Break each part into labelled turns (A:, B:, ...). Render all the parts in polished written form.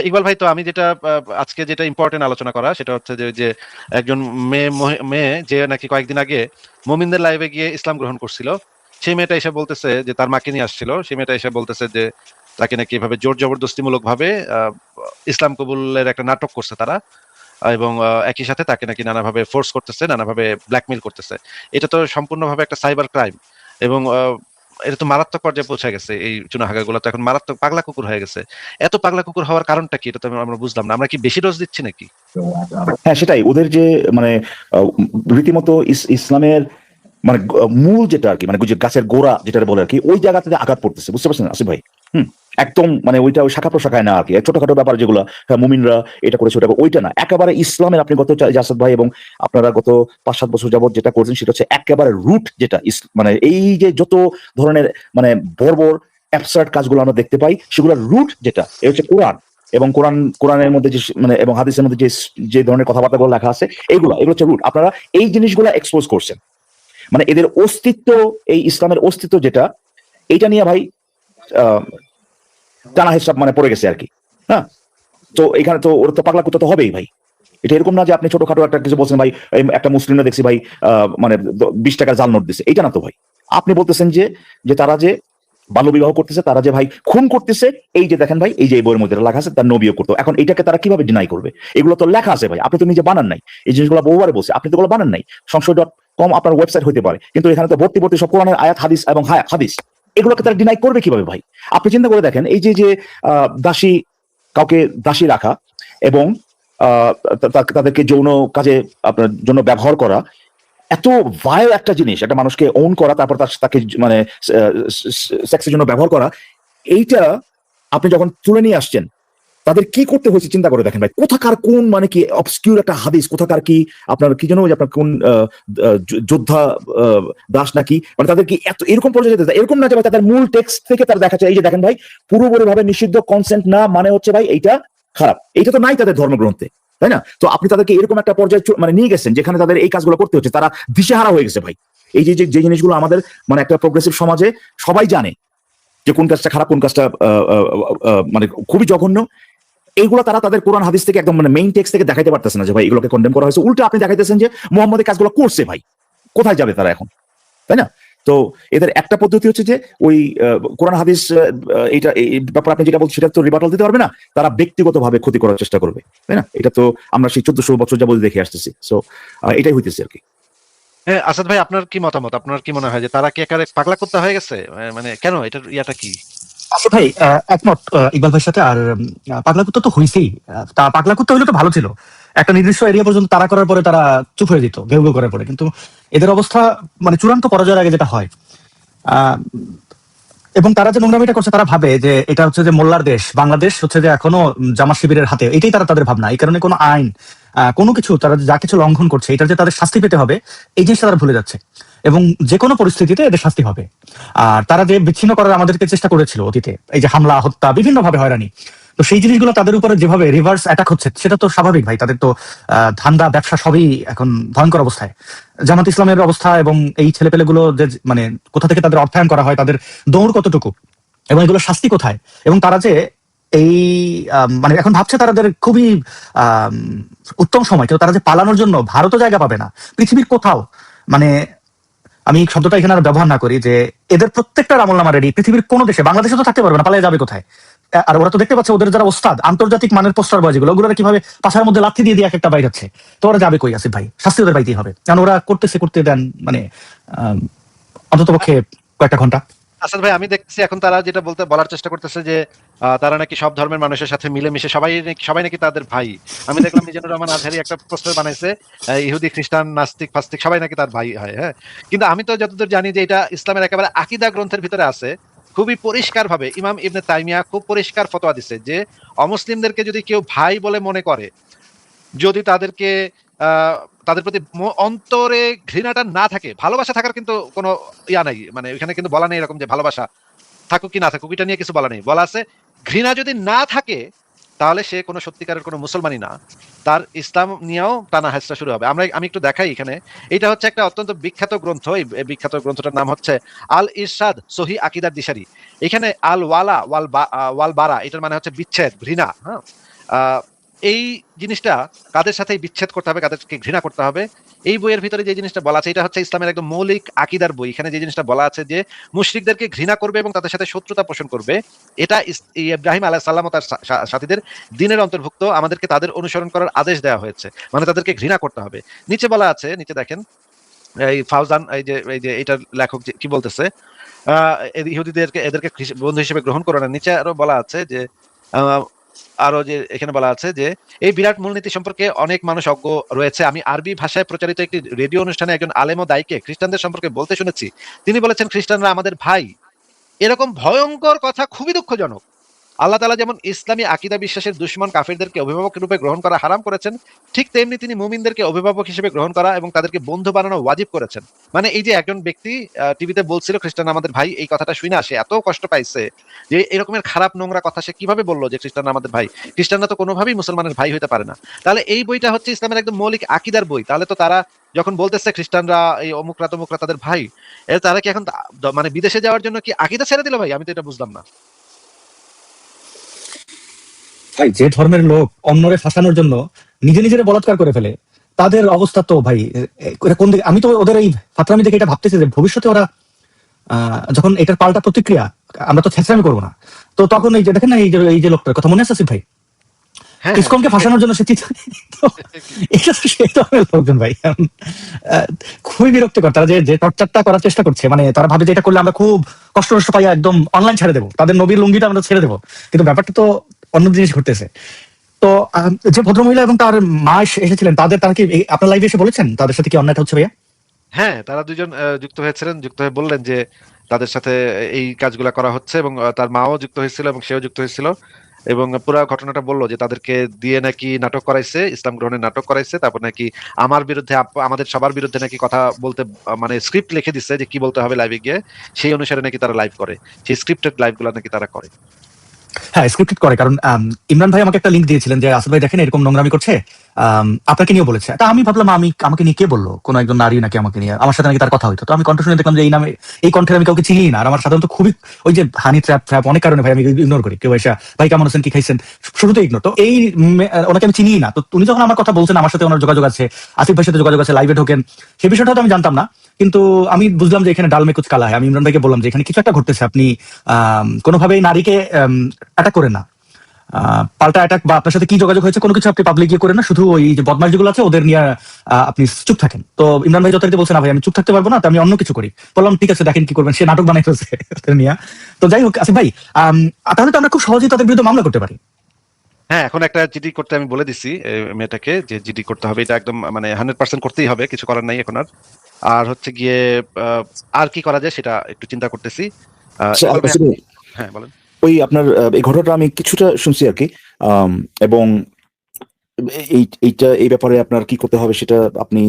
A: ইকবাল ভাই, তো আমি যেটা আজকে যেটা ইম্পর্টেন্ট আলোচনা করা সেটা হচ্ছে যে যে একজন মেয়ে যে নাকি কয়েকদিন আগে মুমিনদের লাইভে গিয়ে ইসলাম গ্রহণ করছিল, সেই মেয়েটা এসে বলতেছে যে তার মাকে নিয়ে আসছিল, সেই মেয়েটা এসে বলতেছে যে তাকে নাকি এভাবে জোর জবরদস্তিমূলক ভাবে ইসলাম কবুলের একটা নাটক করছে তারা, এবং একই সাথে তাকে নাকি নানাভাবে ফোর্স করতেছে, নানাভাবে ব্ল্যাকমেইল করতেছে। এটা তো সম্পূর্ণভাবে একটা সাইবার ক্রাইম, এবং এটা তো মারাত্মক পর্যায়ে পৌঁছে গেছে। এই চুনাহাগা গুলো তো এখন মারাত্মক পাগলা কুকুর হয়ে গেছে। এত পাগলা কুকুর হওয়ার কারণটা কি, এটা তো আমরা বুঝলাম না। আমরা কি বেশি ডোজ দিচ্ছি নাকি?
B: হ্যাঁ, সেটাই ওদের যে মানে রীতিমতো ইসলামের মানে মূল যেটা আর কি, মানে যে গাছের গোড়া যেটা বলে আর কি, ওই জায়গাতে আঘাত পড়তেছে, বুঝতে পারছেন আসিফ ভাই? একদম মানে ওইটা ওই শাখা প্রশাখায় না আর কি, ছোটখাটো ব্যাপার যেগুলো হ্যাঁ মুমিনরা এটা করেছে ওটা, ওইটা না, একেবারে ইসলামের আপনি গত জাসাদ ভাই এবং আপনারা গত 5-7 বছর যাবত যেটা করছেন সেটা হচ্ছে একেবারে রুট যেটা মানে এই যে যত ধরনের মানে বর্বর অ্যাবসার্ড কাজগুলো আমরা দেখতে পাই সেগুলোর রুট যেটা এই হচ্ছে কোরআন, এবং কোরআনের মধ্যে যে মানে এবং হাদিসের মধ্যে যে ধরনের কথাবার্তাগুলো লেখা আছে এগুলো হচ্ছে রুট। আপনারা এই জিনিসগুলো এক্সপোজ করছেন, মানে এদের অস্তিত্ব, এই ইসলামের অস্তিত্ব যেটা, এইটা নিয়ে ভাই টানা হিসাব মানে পড়ে গেছে আর কি। হ্যাঁ, তো এখানে তো ওর তো পাগলা কুত্তা তো হবেই ভাই। এটা এরকম না যে আপনি ছোটখাটো একটা কিছু বলছেন ভাই, একটা মুসলিমরা দেখছি ভাই মানে 20 টাকার জাল নোট দিচ্ছে, এটা না তো ভাই। আপনি বলতেছেন যে তারা যে বাল্য বিবাহ করতেছে, তারা যে ভাই খুন করতেছে, এই যে দেখেন ভাই, এই যে এই বইয়ের মধ্যে লেখা আছে তার নবীও করতো। এখন এটাকে তারা কিভাবে ডিনাই করবে? এগুলো তো লেখা আছে ভাই, আপনি তো নিজে বানান নাই এই জিনিসগুলো, বহুবারে বলছে, আপনি তো এগুলো বানান নাই। সংশয়.com আপনার ওয়েবসাইট হইতে পারে, কিন্তু এখানে তো ভর্তি সব কোরআনের আয়াত হাদিস এবং হাদিস, এগুলোকে তারা ডিনাই করবে কিভাবে ভাই? আপনি চিন্তা করে দেখেন, এই যে দাসী, কাউকে দাসী রাখা এবং তাদেরকে যৌন কাজে আপনার জন্য ব্যবহার করা, এত ভায়াল একটা জিনিস, একটা মানুষকে ওন করা, তারপর তাকে মানে সেক্সের জন্য ব্যবহার করা, এইটা আপনি যখন তুলে নিয়ে আসছেন, তাদের কি করতে হয়েছে চিন্তা করে দেখেন ভাই। কোথাকার কোন মানে কি অবস্কিউর একটা হাদিস, কোথাকার কি আপনার কি জানো আপনার কোন যোদ্ধা দাস নাকি, মানে তাদের কি এত এরকম পর্যায়ে যেতে, এরকম না যে ভাই তাদের মূল টেক্সট থেকে তারা দেখাচ্ছে এই যে দেখেন ভাই পুরোপুরি ভাবে নিষিদ্ধ, কনসেন্ট না মানে হচ্ছে ভাই এইটা খারাপ, এইটা তো নাই তাদের ধর্মগ্রন্থে, তাই না? তো আপনি তাদেরকে এরকম একটা পর্যায়ে মানে নিয়ে গেছেন যেখানে তাদের এই কাজগুলো করতে হচ্ছে, তারা দিশেহারা হয়ে গেছে ভাই। এই যে যে জিনিসগুলো আমাদের মানে একটা প্রোগ্রেসিভ সমাজে সবাই জানে যে কোন কাজটা খারাপ, কোন কাজটা মানে খুবই জঘন্য, এইগুলো তারা তাদের কোরআন হাদিস থেকে একদম মানে মেইন টেক্সট থেকে দেখাইতে পারতেছে না যে ভাই এগুলোকে কন্ডেম করা হয়েছে। উল্টো আপনি দেখাইতেছেন যে মুহাম্মদ এই কাজগুলো করছে ভাই, কোথায় যাবে তারা এখন, তাই না? তো এদের একটা পদ্ধতি হচ্ছে যে ওই কোরআন হাদিস এইটা এই ব্যাপারে আপনি যেটা বলছেন সেটা তো রিবাটল দিতে পারবে না, তারা ব্যক্তিগতভাবে ক্ষতি করার চেষ্টা করবে, তাই না? এটা তো আমরা সেই 1400 বছর যাবত দেখে আসতেছি। সো এটাই হইতেছে আর কি।
A: হ্যাঁ, আসাদ ভাই, আপনার কি মতামত? আপনার কি মনে হয় যে তারা কি একেবারে পাগলা কুত্তা হয়ে গেছে? মানে কেন, এটার ইয়াটা কি?
C: আচ্ছা ভাই, একমত ইকবাল ভাইয়ের সাথে। আর পাগলা কুত্তা তো হইছেই। তা পাগলা কুত্তা হইলে তো ভালো ছিল, একটা নির্দিষ্ট এরিয়া পর্যন্ত তারা করার পরে তারা চুপ হয়ে যেত, ঘেউ ঘেউ করে পড়ে। কিন্তু এদের অবস্থা মানে চূড়ান্ত পরাজয়ের আগে যেটা হয়, এবং তারা যে নোংরামিটা করছে, তারা ভাবে যে এটা হচ্ছে যে মোল্লার দেশ, বাংলাদেশ হচ্ছে যে এখনো জামাত শিবিরের হাতে, এটাই তাদের ভাবনা। এই কারণে কোনো আইন, কোনো কিছু তারা যা কিছু লঙ্ঘন করছে, এটা যে তাদের শাস্তি পেতে হবে, এই জিনিসটা তারা ভুলে যাচ্ছে। এবং যে কোনো পরিস্থিতিতে এদের শাস্তি হবে। আর তারা যে বিচ্ছিন্ন করার আমাদেরকে চেষ্টা করেছিল অতীতে, এই যে হামলা, হত্যা, বিভিন্ন ভাবে হয়রানি, তো সেই জিনিসগুলো তাদের উপরে যেভাবে রিভার্স অ্যাটাক হচ্ছে, সেটা তো স্বাভাবিক ভাই। তাদের তো ধান্দা ব্যবসা সবই এখন ভয়ঙ্কর অবস্থায়। জামাত ইসলামের অবস্থা এবং এই ছেলেপেলেগুলো যে মানে কোথা থেকে তাদের অর্থায়ন করা হয়, তাদের দৌড় কতটুকু, এবং এগুলো শাস্তি কোথায়, এবং তারা যে এই মানে এখন ভাবছে তাদের খুবই উত্তম সময়, কিন্তু তারা যে পালানোর জন্য ভারতও জায়গা পাবে না, পৃথিবীর কোথাও। মানে আমি শব্দটা এখানে আর ব্যবহার না করি, যে এদের প্রত্যেকটা আমলনামা রেডি, পৃথিবীর কোনো দেশে, বাংলাদেশে তো থাকতে পারবে না, পালিয়ে যাবে কোথায়? আর ওরা তো দেখতে পাচ্ছে ওদের যারা ওস্তাদ, আন্তর্জাতিক মানের পোস্টার বয় যেগুলো, ওগুলো কিভাবে পাশার মধ্যে লাথি দিয়ে দিয়ে এক একটা বাইর হচ্ছে। তো ওরা যাবে কই আসিফ ভাই? শাস্তি ওদের পাইতেই হবে, কারণ ওরা করতে দেন মানে অন্তত পক্ষে কয়েকটা ঘন্টা।
A: আসাদ ভাই, আমি দেখছি এখন তারা যেটা বলার চেষ্টা করতেছে যে তারা নাকি সব ধর্মের মানুষের সাথে মিলেমিশে সবাই নাকি তাদের ভাই। আমি দেখলাম মিজানুর রহমান আজহারি একটা পোস্টার বানাইছে, ইহুদি, খ্রিস্টান, নাস্তিক, ফাস্তিক সবাই নাকি তার ভাই হয়। হ্যাঁ, কিন্তু আমি তো যতদূর জানি যে এটা ইসলামের একেবারে আকীদা গ্রন্থের ভিতরে আছে, খুবই পরিষ্কার ভাবে ইমাম ইবনে তাইমিয়া খুব পরিষ্কার ফতোয়া দিচ্ছে যে অমুসলিমদেরকে যদি কেউ ভাই বলে মনে করে, যদি তাদেরকে তাদের প্রতি অন্তরে ঘৃণাটা না থাকে, ভালোবাসা থাকার কিন্তু কোনো ইয়া নাই, মানে ওইখানে কিন্তু বলা নেই এরকম যে ভালোবাসা থাকুক কি না থাকুক, এটা নিয়ে কিছু বলা নেই। বলা আছে ঘৃণা যদি না থাকে তাহলে সে কোনো সত্যিকারের কোনো মুসলমানই না, তার ইসলাম নিয়েও টানা হেঁচড়া শুরু হবে। আমি একটু দেখাই এখানে। এটা হচ্ছে একটা অত্যন্ত বিখ্যাত গ্রন্থ। এই বিখ্যাত গ্রন্থটার নাম হচ্ছে আল ইরশাদ সহি আকিদার দিশারি। এখানে আল ওয়ালা ওয়াল বারা এটার মানে হচ্ছে বিচ্ছেদ, ঘৃণা। হ্যাঁ, আহ, এই জিনিসটা কাদের সাথে বিচ্ছেদ করতে হবে, কাদেরকে ঘৃণা করতে হবে, এই বইয়ের ভিতরে যে জিনিসটা বলা আছে এটা হচ্ছে ইসলামের একদম মৌলিক আকীদার বই। এখানে যে জিনিসটা বলা আছে যে মুশরিকদেরকে ঘৃণা করবে এবং তাদের সাথে শত্রুতা পোষণ করবে, এটা ইব্রাহিম আলাইহিস সালাম ও তার সাথীদের দিনের অন্তর্ভুক্ত। আমাদেরকে তাদের অনুসরণ করার আদেশ দেওয়া হয়েছে, মানে তাদেরকে ঘৃণা করতে হবে। নিচে বলা আছে, নিচে দেখেন, এই ফাউজান এই যে এটার লেখক কি বলতেছে, ইহুদিদেরকে এদেরকে বন্ধু হিসেবে গ্রহণ করো না। নিচে আরো বলা আছে যে আরো যে এখানে বলা আছে যে এই বিরাট মূলনীতি সম্পর্কে অনেক মানুষ অজ্ঞ রয়েছে। আমি আরবি ভাষায় প্রচারিত একটি রেডিও অনুষ্ঠানে একজন আলেম ও দায়ীকে খ্রিস্টানদের সম্পর্কে বলতে শুনেছি। তিনি বলেছেন খ্রিস্টানরা আমাদের ভাই। এরকম ভয়ঙ্কর কথা খুবই দুঃখজনক। আল্লাহ তাআলা যেমন ইসলামী আকীদা বিশ্বাসের দুশমন কাফিরদেরকে অভিভাবক রূপে গ্রহণ করা হারাম করেছেন, ঠিক তেমনি তিনি মুমিনদেরকে অভিভাবক হিসেবে গ্রহণ করা এবং তাদেরকে বন্ধু বানানো ওয়াজিব করেছেন। মানে এই যে একজন ব্যক্তি টিভিতে বলছিল খ্রিস্টান আমাদের ভাই, এই কথাটা শুনে সে এত কষ্ট পাইছে যে এরকমের খারাপ নোংরা কথা সে কিভাবে বললো যে খ্রিস্টান আমাদের ভাই। খ্রিস্টানরা তো কোনোভাবেই মুসলমানের ভাই হতে পারে না। তাহলে এই বইটা হচ্ছে ইসলামের একদম মৌলিক আকীদার বই। তাহলে তো তারা যখন বলতেছে খ্রিস্টানরা এই অমুকরা তমুকরা তাদের ভাই, তারা কি এখন মানে বিদেশে যাওয়ার জন্য কি আকীদা ছেড়ে দিল ভাই? আমি তো এটা বুঝলাম না।
C: ভাই যে ধর্মের লোক অন্যরে ফাঁসানোর জন্য নিজে নিজের বলাৎকার করে ফেলে, তাদের অবস্থা তো ভাই এটা কোন দিকে? আমি তো ওদের এই ফাতরামি দেখে এটা ভাবতেছি যে ভবিষ্যতে ওরা যখন এটার পাল্টা প্রতিক্রিয়া, আমরা তো ছেঁচড়ামি করবো না, তো তখন এই যে দেখেন না, এই যে লোকটার কথা মনে আছে আসিফ ভাই,
A: হ্যাঁ,
C: ইসকনকে ফাঁসানোর জন্য সে এটা তো সেই ধরনের লোকজন ভাই। খুবই বিরক্তিকর। তারা যে টর্চারটা করার চেষ্টা করছে, মানে তারা ভাবে যে এটা করলে আমরা খুব কষ্ট কষ্ট পাই একদম অনলাইন ছেড়ে দেবো, তাদের নবীর লুঙ্গিটা আমরা ছেড়ে দেবো, কিন্তু ব্যাপারটা তো অন্য জিনিস ঘটতেছে। তো যে ভদ্রমহিলা এবং তার মা এসেছিলেন, তারা কি আপনার লাইভে এসে বলেছেন তাদের সাথে কি অন্যায়টা হচ্ছে ভাইয়া?
A: হ্যাঁ, তারা দুজন যুক্ত হয়েছিলেন, যুক্ত হয়ে বললেন যে তাদের সাথে এই কাজগুলা করা হচ্ছে, এবং তার মাও যুক্ত হয়েছিল এবং সেও যুক্ত হয়েছিল, এবং পুরো ঘটনাটা বললো যে তাদেরকে দিয়ে নাকি নাটক করাইছে, ইসলাম গ্রহণের নাটক করাইছে, তারপর নাকি আমার বিরুদ্ধে আমাদের সবার বিরুদ্ধে নাকি কথা বলতে মানে স্ক্রিপ্ট লিখে দিচ্ছে যে কি বলতে হবে লাইভে গিয়ে, সেই অনুসারে নাকি তারা লাইভ করে, সেই স্ক্রিপ্টেড লাইভ গুলা নাকি তারা করে।
C: হ্যাঁ, স্ক্রিপ্টেড করে, কারণ ইমরান ভাই আমাকে একটা লিংক দিয়েছিলেন যে আসল ভাই দেখেন এরকম নোংরামি করছে, আপনাকে নিয়েও বলেছে। তা আমি ভাবলাম আমাকে নিয়ে কে বললো, কোন একজন নারী নাকি আমাকে নিয়ে, আমার সাথে নাকি তার কথা হইতো। তো আমি কণ্ঠ শুনে দেখলাম যে এই নামে, এই কণ্ঠের আমি কাউকে চিনি না। আর আমার সাধারণত খুবই ওই যে হানি ট্র্যাপ অনেক কারণে ভাই আমি ইগনোর করি। কেউ এসে ভাই কেমন আছেন, কি খাইছেন, শুরুতে ইগনোর। তো এই ওনাকে আমি চিনি না। তো উনি যখন আমার কথা বলছেন, আমার সাথে ওনার যোগাযোগ আছে, আসিফ ভাইয়ের সাথে যোগাযোগ আছে, লাইভে ঢোকেন, সেই বিষয়টা তো আমি জানতাম না। কিন্তু আমি বুঝলাম যে এখানে ডাল মে কুচ কালা হয়। আমি ইমরান ভাইকে বললাম যে এখানে কিছু একটা ঘটতেছে, আপনি কোনোভাবেই নারীকে অ্যাটাক করেন না, পাল্টা অ্যাটাক বা আপনার সাথে কি যোগাযোগ হয়েছে কোনো কিছু আপনি পাবলিক করেন না, শুধু ওই যে বদমাশ যেগুলো আছে ওদের নিয়ে আপনি চুপ থাকেন। তো ইমরান ভাই যথারীতি বলছে না ভাই আমি চুপ থাকতে পারবো না, তো আমি অন্য কিছু করি। বললাম ঠিক আছে, দেখেন কি করবেন। সে নাটক বানাই ফেলছে ওদের নিয়ে। তো যাই হোক আসিফ ভাই, তাহলে তো আমরা খুব সহজেই তাদের বিরুদ্ধে মামলা করতে পারি।
A: হ্যাঁ, এখন একটা জিডি করতে আমি বলে দিছি মেয়েটাকে যে জিডি করতে হবে, এটা একদম মানে 100% করতেই হবে, কিছু করার নাই এখন আর। আর হচ্ছে গিয়ে আর কি করা যায় সেটা একটু চিন্তা করতেছি। ইকবাল ভাই, হ্যাঁ বলেন।
B: ওই আপনার এই ঘটনাটা আমি কিছুটা শুনছি আর কি, এবং এই ব্যাপারে আপনার কি করতে হবে সেটা আপনি,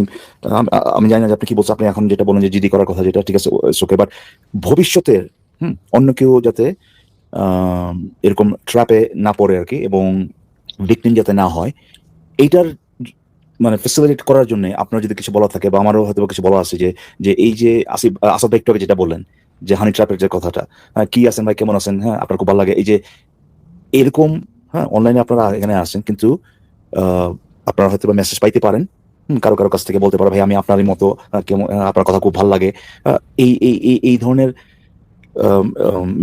B: আমি জানি না যে আপনি কি বলছেন। আপনি এখন যেটা বলেন যে জিডি করার কথা, যেটা ঠিক আছে, ওকে, বাট ভবিষ্যতে অন্য কেউ যাতে এরকম ট্র্যাপে না পড়ে আর কি, এবং ভিকটিম যাতে না হয়, এইটার মানে ফেসিলিটেট করার জন্য আপনার যদি কিছু বলা থাকে, বা আমারও হয়তো কিছু বলা আছে, যে এই যে আসাদ ভাই একটু আগে যেটা বললেন যে হানি ট্র্যাপের যে কথাটা, কি আছেন ভাই, কেমন আছেন, হ্যাঁ আপনার খুব ভালো লাগে, এই যে এরকম, হ্যাঁ অনলাইনে আপনারা এখানে আসেন, কিন্তু আপনারা হয়তো মেসেজ পাইতে পারেন, কারো কারো কাছ থেকে বলতে পারে ভাই আমি আপনারই মতো, কেমন, আপনার কথা খুব ভালো লাগে, এই এই এই ধরনের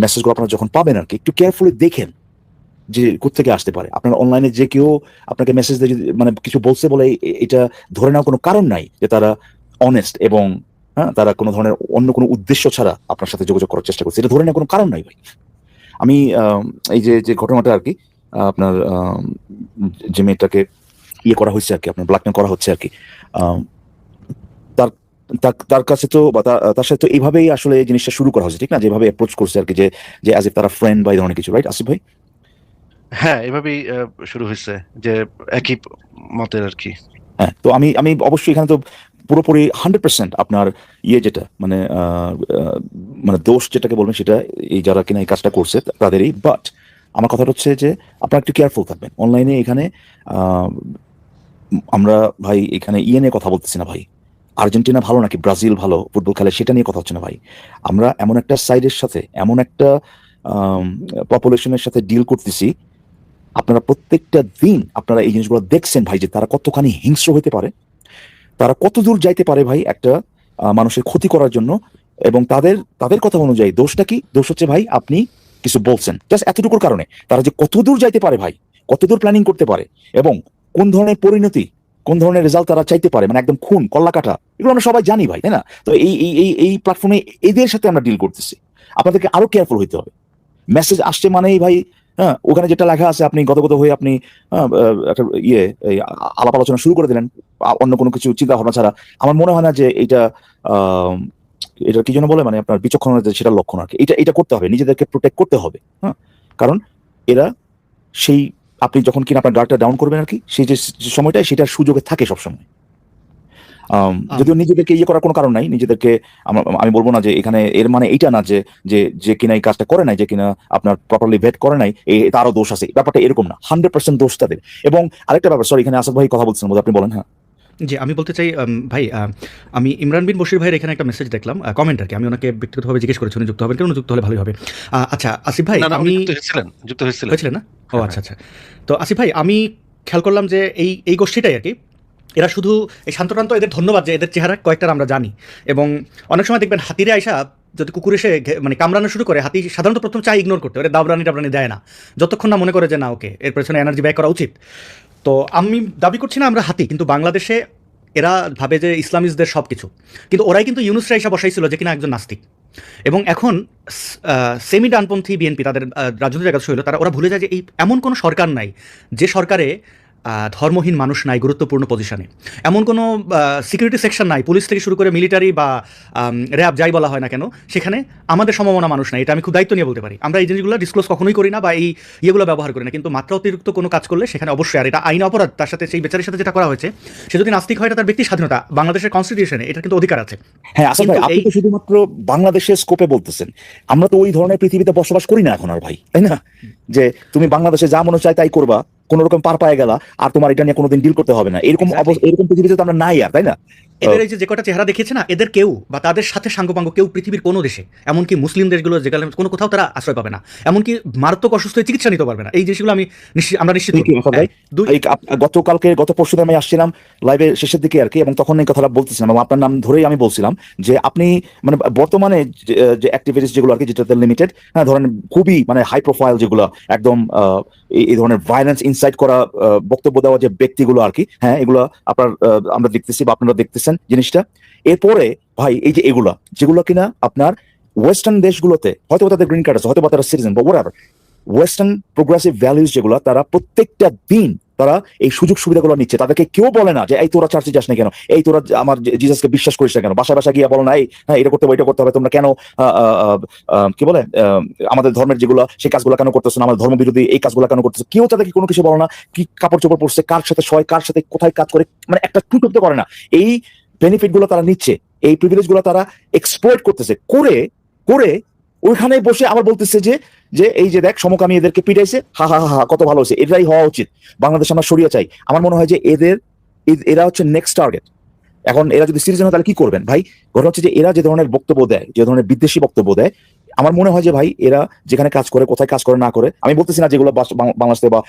B: মেসেজগুলো আপনারা যখন পাবেন আর কি, একটু কেয়ারফুলি দেখেন যে কোত্থেকে আসতে পারে। আপনার অনলাইনে যে কেউ আপনাকে মেসেজ দিয়ে মানে কিছু বলছে বলে এটা ধরে নেওয়ার কোনো কারণ নাই যে তারা অনেস্ট, এবং হ্যাঁ তারা কোনো ধরনের অন্য কোনো উদ্দেশ্য ছাড়া আপনার সাথে যোগাযোগ করার চেষ্টা করছে, এটা ধরে নেওয়ার কোনো কারণ নাই ভাই। আমি এই যে ঘটনাটা আর কি, আপনার যে মেয়েটাকে ইয়ে করা হয়েছে আর কি, আপনার ব্ল্যাকমেল করা হচ্ছে আর কি, তার তার কাছে তো, বা তার সাথে তো এইভাবেই আসলে এই জিনিসটা শুরু করা হয়েছে, ঠিক না? যেভাবে অ্যাপ্রোচ করছে আর কি, যে অ্যাজ ইফ তারা ফ্রেন্ড বা এই ধরনের কিছু, রাইট আসিফ ভাই?
A: হ্যাঁ, এভাবেই শুরু হয়েছে, যে একই মতের আর কি।
B: হ্যাঁ, তো আমি অবশ্যই এখানে তো পুরোপুরি 100% আপনার ইয়ে যেটা মানে দোষ যেটাকে বলবেন সেটা এই যারা কিনা এই কাজটা করছে তাদেরই, বাট আমার কথাটা হচ্ছে যে আপনারা একটু কেয়ারফুল থাকবেন অনলাইনে। এখানে আমরা ভাই এখানে ইয়ে নিয়ে কথা বলতেছি না ভাই, আর্জেন্টিনা ভালো নাকি ব্রাজিল ভালো ফুটবল খেলে সেটা নিয়ে কথা হচ্ছে না ভাই। আমরা এমন একটা সাইডের সাথে, এমন একটা পপুলেশনের সাথে ডিল করতেছি, আপনারা প্রত্যেকটা দিন আপনারা এই জিনিসগুলো দেখছেন ভাই, যে তারা কতখানি হিংস্র হতে পারে, তারা কত দূর যাইতে পারে ভাই একটা মানুষের ক্ষতি করার জন্য। এবং তাদের তাদের কথা অনুযায়ী দোষটা কি? দোষ হচ্ছে ভাই আপনি কিছু বলছেন, জাস্ট এতটুকুর কারণে তারা যে কত দূর যাইতে পারে ভাই, কত দূর প্ল্যানিং করতে পারে, এবং কোন ধরনের পরিণতি, কোন ধরনের রেজাল্ট তারা চাইতে পারে, মানে একদম খুন কল্লা কাটা, এগুলো আমরা সবাই জানি ভাই, তাই না? তো এই প্ল্যাটফর্মে এদের সাথে আমরা ডিল করতেছি, আপনাদেরকে আরো কেয়ারফুল হইতে হবে। মেসেজ আসছে মানেই ভাই, হ্যাঁ, ওখানে যেটা লেখা আছে আপনি গদগদ হয়ে আপনি একটা এই আলাপ আলোচনা শুরু করে দিলেন অন্য কোনো কিছু চিন্তা ভাবনা ছাড়া। আমার মনে হয় না যে এটা এটা কি যেন বলে, মানে আপনার বিচক্ষণতা সেটা লক্ষণ আর কি। এটা করতে হবে, নিজেদেরকে প্রোটেক্ট করতে হবে, হ্যাঁ। কারণ এরা সেই, আপনি যখন কিনা আপনার গার্ডটা ডাউন করবেন আর কি, সেই যে সময়টায় সেটার সুযোগে থাকে সবসময়। যদিও নিজেদেরকে ইয়ে করার কোনো কারণ নাই, নিজেদেরকে আমি বলবো না যে এখানে এর মানে এইটা না যে যে যে কিনা এই কাজটা করে নাই, যে কিনা আপনার প্রপারলি ভেট করে নাই, তারও দোষ আছে, ব্যাপারটা এরকম না, 100% দোষ তাদের। এবং আরেকটা ব্যাপার, সরি, এখানে আসাদ ভাই কথা বলছেন, আপনি বলেন। হ্যাঁ
C: জি, আমি বলতে চাই ভাই, আমি ইমরান বিন বশির ভাইয়ের এখানে একটা মেসেজ দেখলাম, কমেন্ট আর কি। আমি ওনাকে ব্যক্তিগতভাবে জিজ্ঞেস করেছি উনি যুক্ত হবেন কেন, যুক্ত হলে ভালোই হবে। আচ্ছা আসিফ ভাই, আমি
A: যুক্ত হয়েছিলেন
C: হয়েছিলেন না? ও আচ্ছা আচ্ছা। তো আসিফ ভাই, আমি খেয়াল করলাম যে এই গোষ্ঠীটাই আর কি, এরা শুধু এই শান্তপ্রান্ত, এদের ধন্যবাদ যে এদের চেহারা কয়েকটার আমরা জানি। এবং অনেক সময় দেখবেন হাতিরে আইসা যদি কুকুর এসে মানে কামড়ানো শুরু করে, হাতি সাধারণত প্রথম চাই ইগনোর করতে, ওরা দাবরানি দেয় না যতক্ষণ না মনে করে যে না ওকে এর পেছনে এনার্জি ব্যয় করা উচিত। তো আমি দাবি করছি না আমরা হাতি, কিন্তু বাংলাদেশে এরা ভাবে যে ইসলামিস্টদের সব কিছু, কিন্তু ওরাই কিন্তু ইউনুসরা এসে বসাইছিল যে কিনা একজন নাস্তিক। এবং এখন সেমি ডানপন্থী বিএনপি তাদের রাজনৈতিক জায়গা হইল, ওরা ভুলে যায় যে এই এমন কোনো সরকার নাই যে সরকারে ধর্মহীন মানুষ নাই গুরুত্বপূর্ণ পজিশনে, এমন কোনো সিকিউরিটি সেকশন নাই, পুলিশ থেকে শুরু করে মিলিটারি বা র্যাব যাই বলা হয় না কেন, সেখানে আমাদের সম্ভাবনা মানুষ নাই। এটা আমি খুব দায়িত্ব নিয়ে বলতে পারি। আমরা এই জিনিসগুলো ডিসক্লোজ কখনোই করি না বা এই ইয়েগুলো ব্যবহার করি না, কিন্তু মাত্রা অতিরিক্ত কোনো কাজ করলে সেখানে অবশ্যই, আর এটা আইন অপরাধ, তার সাথে সেই বেচারের সাথে যেটা করা হয়েছে, সে যদি নাস্তিক হয় এটা তার ব্যক্তি স্বাধীনতা, বাংলাদেশের কনস্টিটিউশনে এটা কিন্তু অধিকার আছে।
B: হ্যাঁ আসলে ভাই, আপনি তো শুধুমাত্র বাংলাদেশের স্কোপে বলতেছেন, আমরা তো ওই ধরনের পৃথিবীতে বসবাস করি না এখন আর ভাই, তাই না? যে তুমি বাংলাদেশে যা মনে চায় তাই করবা, কোন রকম পার পায়ে গেলা, আর তোমার এটা নিয়ে কোনোদিন ডিল করতে হবে না, এরকম এরকম পৃথিবীতে তো আমরা নাই আর, তাই না?
C: এদের এই যে কটা চেহারা দেখিয়েছে না, এদের কেউ বা তাদের সাথে সাঙ্গপাঙ্গ কেউ পৃথিবীর কোনো দেশে, এমনকি মুসলিম দেশগুলো যেগুলো কোনো কোথাও তারা আশ্রয় পাবে না, এমনকি মারাত্মক অসুস্থ হয়ে চিকিৎসা নিতে পারবে না। এই জিনিসগুলো আমরা নিশ্চিত।
B: গত পরশু আমি আসছিলাম লাইভের শেষের দিকে আর কি, এবং তখন এই কথাটা বলতেছিলাম এবং আপনার নাম ধরেই আমি বলছিলাম যে আপনি মানে বর্তমানে যে অ্যাক্টিভিটিস যেগুলো আর কি, যেটাতে লিমিটেড, হ্যাঁ, ধরেন খুবই মানে হাই প্রোফাইল যেগুলো, একদম এই ধরনের ভায়োলেন্স ইনসাইট করা বক্তব্য দেওয়া যে ব্যক্তিগুলো আর কি, হ্যাঁ, এগুলো আপনার আমরা দেখতেছি বা আপনারা দেখতেছেন জিনিসটা। এরপরে ভাই এই যে এগুলা যেগুলো কিনা আপনার ওয়েস্টার্ন দেশগুলোতে হয়তো তাদের গ্রিন কার্ড আছে, হয়তো তারা সিটিজেন বা ওয়াটএভার, ওয়েস্টার্ন প্রোগ্রেসিভ ভ্যালুজ যেগুলো, তারা প্রত্যেকটা দিন তারা এই সুযোগ সুবিধাগুলো নিচ্ছে। তাদেরকে কেউ বলে না যে এই তোরা চার্চে যাস না কেন, এই তোরা আমার জিসাসকে বিশ্বাস করিস না কেন, বাসা বাসা গিয়ে বলো না এই হ্যাঁ এটা করতে হবে এটা করতে হবে, তোমরা কেন কি বলে আমাদের ধর্মের যেগুলো সেই কাজগুলো কেন করতেছো না, আমাদের ধর্ম বিরোধী এই কাজগুলো কেন করতেছো, কেউ তাদেরকে কোনো কিছু বলো না। কি কাপড় চোপড় পরছে, কার সাথে শয়, কার সাথে কোথায় কাজ করে, মানে একটা টুটুপতে করে না। এই বেনিফিট গুলো তারা নিচ্ছে, এই প্রিভিলেজ গুলো তারা এক্সপ্লয়েট করতেছে, করে করে ওইখানে বসে আবার বলতেছে যে যে এই যে দেখ সমকামী এদেরকে পিটাইছে, হা হা হা কত ভালো হয়েছে, এটাই হওয়া উচিত, বাংলাদেশ আমরা সরিয়ে চাই। আমার মনে হয় যে এরা হচ্ছে নেক্সট টার্গেট। এখন এরা যদি সিটিজেন হয় তাহলে কি করবেন ভাই? ঘটনা হচ্ছে যে এরা যে ধরনের বক্তব্য দেয়, যে ধরনের বিদ্বেষী বক্তব্য দেয়, আমার মনে হয় যে ভাই এরা যেখানে কাজ করে, কোথায় কাজ করে না করে, আমি বলতেছি না যেগুলো বাংলাদেশে বা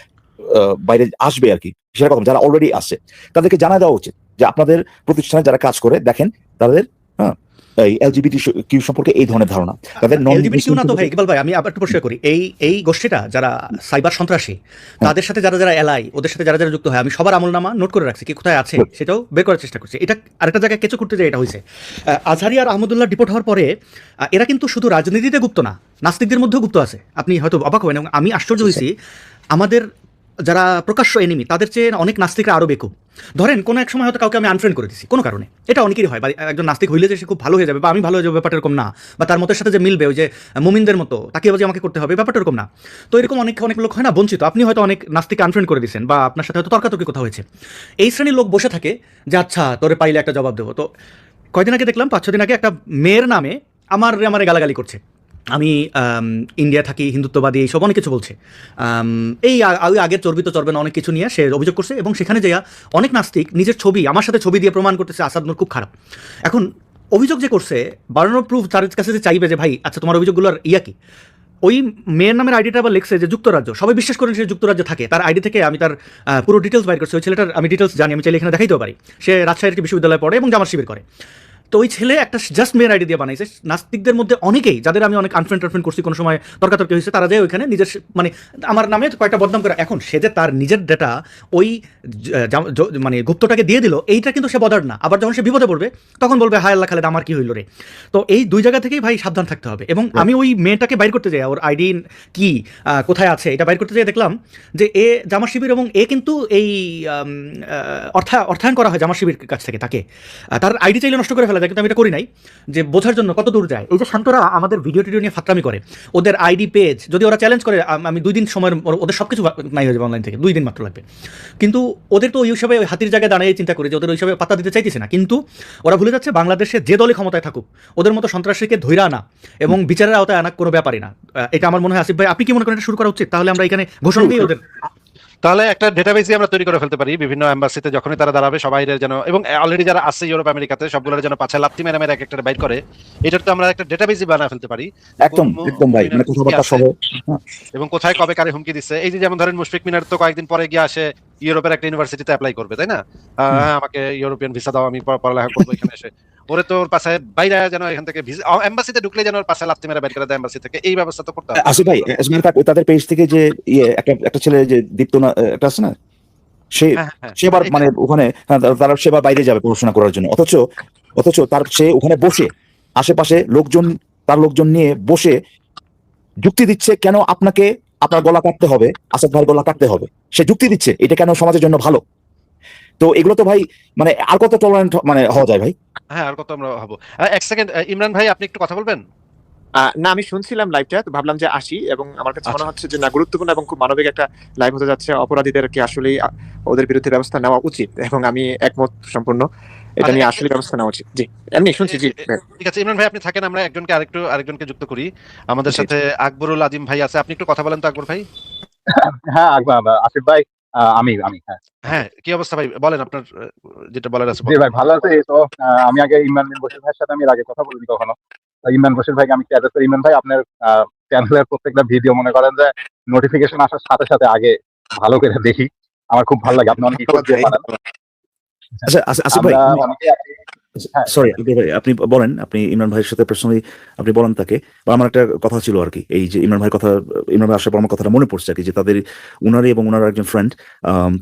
B: বাইরে আসবে আর কি, সেটা কথা, যারা অলরেডি আসে তাদেরকে জানা দেওয়া উচিত যে আপনাদের প্রতিষ্ঠানে যারা কাজ করে দেখেন তাদের এই এলজিবিটি কিউ সম্পর্কে এই ধরনের ধারণা, তাদের
C: এলজিবিটি কিউ না তো ভাই, ইকবাল ভাই আমি আবার একটু প্রশ্ন করি, এই গোষ্ঠীটা যারা সাইবার সন্ত্রাসী, তাদের সাথে যারা যারা এলাই, ওদের সাথে যারা যারা যুক্ত হয়, আমি সবার আমলনামা নোট করে রাখছি, কি কোথায় আছে সেটাও বের করার চেষ্টা করছি। এটা আরেকটা জায়গায় কেঁচো করতে যায়, এটা হয়েছে আজহারি আর আহমদুল্লাহ ডিপোর্ট হওয়ার পরে, এরা কিন্তু শুধু রাজনীতিতে গুপ্ত না, নাস্তিকদের মধ্যেও গুপ্ত আছে। আপনি হয়তো অবাক হবেন, এবং আমি আশ্চর্য হয়েছি, আমাদের যারা প্রকাশ্য এনিমি তাদের চেয়ে অনেক নাস্তিকরা আরও বেকুব। ধরেন কোনো এক সময় হয়তো কাউকে আমি আনফ্রেন্ড করে দিচ্ছি কোনো কারণে, এটা অনেকেরই হয়, বা একজন নাস্তিক হইলে যে সে খুব ভালো হয়ে যাবে বা আমি ভালো হয়ে যাবে, ব্যাপারটা এরকম না, বা তার মতের সাথে যে মিলবে ওই যে মুমিনদের মতো তাকে বাজে আমাকে করতে হবে, ব্যাপারটা এরকম না। তো এরকম অনেক লোক হয় না বঞ্চিত, আপনি হয়তো অনেক নাস্তিককে আনফ্রেন্ড করে দিচ্ছেন বা আপনার সাথে হয়তো তর্কাতর্কি কথা হয়েছে, এই শ্রেণীর লোক বসে থাকে যে আচ্ছা তোরে পাইলে একটা জবাব দেবো। তো কয়দিন আগে দেখলাম, 5-6 দিন আগে, একটা মেয়ের নামে আমার গালাগালি করছে, আমি ইন্ডিয়া থাকি, হিন্দুত্ববাদী, এইসব অনেক কিছু বলছে, এই আগের চর্বিত চর্বে না অনেক কিছু নিয়ে সে অভিযোগ করছে, এবং সেখানে যাইয়া অনেক নাস্তিক নিজের ছবি আমার সাথে ছবি দিয়ে প্রমাণ করতেছে আসাদ নূর খুব খারাপ। এখন অভিযোগ যে করছে, বাড়ানোর প্রুফ তার কাছে যে চাইবে যে ভাই আচ্ছা তোমার অভিযোগগুলোর ইয়া কি, ওই মেয়ের নামের আইডিটা আবার লিখছে যে যুক্তরাজ্য, সবাই বিশ্বাস করেন সে যুক্তরাজ্যে থাকে। তার আইডি থেকে আমি তার পুরো ডিটেলস বাইর করছি। ওই ছেলেটার আমি ডিটেলস জানি, আমি চাইলে এখানে দেখাইতেও পারি। সে রাজশাহীর একটি বিশ্ববিদ্যালয়ে পড়ে এবং জামাত শিবির করে। তো ওই ছেলে একটা জাস্ট মেয়ের আইডি দিয়ে বানাইছে। নাস্তিকদের মধ্যে অনেকেই, যাদের আমি অনেক আনফ্রেন্ড করছি, কোনো সময় তর্কাতর্কি হয়েছে, তারা যে ওইখানে নিজের মানে আমার নামে কয়েকটা বদনাম করে। এখন সে যে তার নিজের ডেটা ওই মানে গুপ্তটাকে দিয়ে দিল, এইটা কিন্তু সে বদার না। আবার যখন সে বিপদে পড়বে তখন বলবে হায় আল্লাহ খালেদ আমার কি হইল রে। তো এই দুই জায়গা থেকেই ভাই সাবধান থাকতে হবে। এবং আমি ওই মেয়েটাকে বাইর করতে যাই, ওর আইডি কি কোথায় আছে এটা বাইর করতে যাই, দেখলাম যে এ জামাত শিবির এবং এ কিন্তু এই অর্থায়ন করা হয় জামাত শিবির কাছ থেকে তাকে। তার আইডি চাইলে নষ্ট করে ফেলা যায়, কিন্তু আমি এটা করি নাই, যে বোঝার জন্য কত দূর যায়। এই যে শান্তরা আমাদের ভিডিও টিডিও নিয়ে ফাত্রামি করে, ওদের আইডি পেজ যদি ওরা চ্যালেঞ্জ করে, আমি 2 দিন সময়ের ওদের সব কিছু নাই হয়ে যাবে অনলাইন থেকে, 2 দিন মাত্র লাগবে। কিন্তু ওদের তো ওই হিসাবে হাতির জায়গায় দাঁড়িয়ে চিন্তা করে যে ওদের ওই হিসাবে পাত্তা দিতে চাইতেছে না। কিন্তু ওরা ভুলে যাচ্ছে বাংলাদেশে যে দলই ক্ষমতায় থাকুক ওদের মতো সন্ত্রাসীকে ধৈরা আনা এবং বিচারের আওতায় আনা কোনো ব্যাপারই না। এটা আমার মনে হয়। আসিফ ভাই, আপনি কি মনে করেন এটা শুরু করা উচিত? তাহলে আমরা এখানে ঘোষণা দিই ওদের।
A: তাহলে একটা ডেটাবেসই আমরা তৈরি করে ফেলতে পারি বিভিন্ন এম্বাসিতে, যখনই তারা দাঁড়াবে সবাই যেন, এবং অলরেডি যারা আছে ইউরোপ আমেরিকাতে সবগুলোর যেন পাছে লাপ্তি মেরে এক একটা বাইট করে। এটার তো আমরা একটা ডেটাবেসই বানায় ফেলতে পারি
B: একদম একদম ভাই, মানে কথাবার্তা সহ।
A: এবং কোথায় কবে কারে হুমকি দিচ্ছে। এই যে যেমন ধরেন মুশফিক মিনার তো কয়েকদিন পরে গিয়ে আসে ইউরোপের একটা ইউনিভার্সিটিতে অ্যাপ্লাই করবে, তাই না? আমাকে ইউরোপিয়ান ভিসা দাও, আমি পড়ালেখা করবো এখানে এসে। ওরে তো ওর পাশে বাইরে যেন এখান থেকে এম্বাসিতে ঢুকলে যেন ওর পাশে লাপ্তি মেরে বাইর করে দেয় এম্বাসি থেকে, এই ব্যবস্থা তো করতে হবে।
B: আসিফ ভাই, তাদের পেজ থেকে যে একটা ছেলে যে দীপ্ত না একটা আছে না, সে সেবার মানে ওখানে তারা সেবার বাইরে যাবে পড়াশোনা করার জন্য, অথচ তার সে ওখানে বসে আশেপাশে তার লোকজন নিয়ে বসে যুক্তি দিচ্ছে কেন আপনাকে আপনার গলা কাটতে হবে, আসাদ ভাইয়ের গলা কাটতে হবে। সে যুক্তি দিচ্ছে এটা কেন সমাজের জন্য ভালো। তো এগুলো তো ভাই মানে আর কত টলারেন্ট মানে হওয়া যায় ভাই?
A: হ্যাঁ, আর কত আমরা হবো। এক সেকেন্ড, ইমরান ভাই আপনি একটু কথা বলবেন?
D: না, আমি শুনছিলাম লাইভটা, তো ভাবলাম যে আসি, এবং আমার কাছে মনে হচ্ছে যে না, গুরুত্বপূর্ণ এবং খুব মানবিক একটা লাইভ হতে যাচ্ছে। অপরাধীদেরকে আসলে ওদের বিরুদ্ধে ব্যবস্থা নেওয়া উচিত, এবং আমি একমত সম্পূর্ণ। এটা নিয়ে আসলে ব্যবস্থা নেওয়া উচিত। জি, এমনি শুনছি। জি
A: ঠিক আছে ইমরান ভাই, আপনি থাকেন, আমরা আরেকজনকে যুক্ত করি। আমাদের সাথে আকবরুল আজিম ভাই আছে, আপনি একটু কথা বলেন তো আকবর ভাই।
E: হ্যাঁ আসিফ ভাই, আমি হ্যাঁ
A: হ্যাঁ, কি অবস্থা ভাই, বলেন আপনার যেটা বলার আছে।
E: জি ভাই, ভালো আছে তো। আমি আগে ইমরান বশির ভাইয়ের সাথে আমি এর আগে কথা বলিনি কখনো। ইমরান বশির ভাইকে আমি ক্যারেক্ট করি। ইমরান ভাই, আপনার চ্যানেলের প্রত্যেকটা ভিডিও মনে করেন যে নোটিফিকেশন আসার সাথে সাথে আগে ভালো করে দেখি, আমার খুব ভালো লাগে। আপনি অনেক ভিডিও বানান।
B: আচ্ছা আসিফ ভাই,
E: হ্যাঁ
B: সরি ভাই, আপনি বলেন, আপনি ইমরান ভাইয়ের সাথে পার্সোনালি আপনি বলেন তাকে। বা আমার একটা কথা ছিল আর কি, এই যে ইমরান ভাই আসার পর আমার কথাটা মনে পড়ছে আর কি, যে উনারই এবং উনার একজন ফ্রেন্ড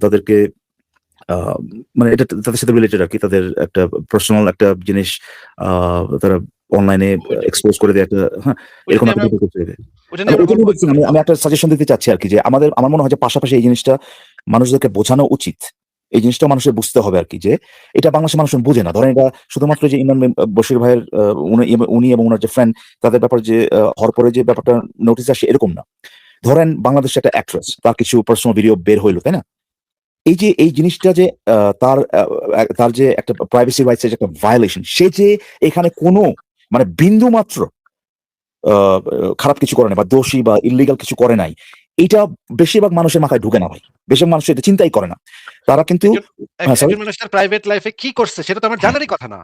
B: তাদেরকে মানে এটা তাদের সাথে রিলেটেড আর কি, তাদের একটা পার্সোনাল একটা জিনিস তারা অনলাইনে এক্সপোজ করে দেয় একটা, হ্যাঁ এরকম একটা ভিডিও করতে দেয়। আমি একটা সাজেশন দিতে চাচ্ছি আর কি, যে আমার মনে হয় যে পাশাপাশি এই জিনিসটা মানুষদেরকে বোঝানো উচিত। এই জিনিসটা মানুষের বুঝতে হবে আর কি, যে এটা বাংলাদেশের মানুষ বোঝে না। ধরেন এটা শুধুমাত্র যে ইমরান বশির ভাইয়ের উনি এবং ওনার যে ফ্রেন্ড তাদের ব্যাপারে যে হওয়ার পরে যে ব্যাপারটা নোটিস আসে এরকম না। ধরেন বাংলাদেশে একটা অ্যাক্ট্রেস, তার কিছু পার্সোনাল ভিডিও বের হইলো, তাই না? এই জিনিসটা যে তার যে একটা প্রাইভেসি রাইটস এর একটা ভায়োলেশন, সে যে এখানে কোনো মানে বিন্দু মাত্র খারাপ কিছু করে না বা দোষী বা ইল্লিগাল কিছু করে নাই, এটা বেশিরভাগ মানুষের মাথায় ঢুকে না ভাই। বেশিরভাগ মানুষ এটা চিন্তাই করে না। তারা কিন্তু
A: মানুষের প্রাইভেট লাইফে কি করছে সেটা তো আমার জানারই কথা না।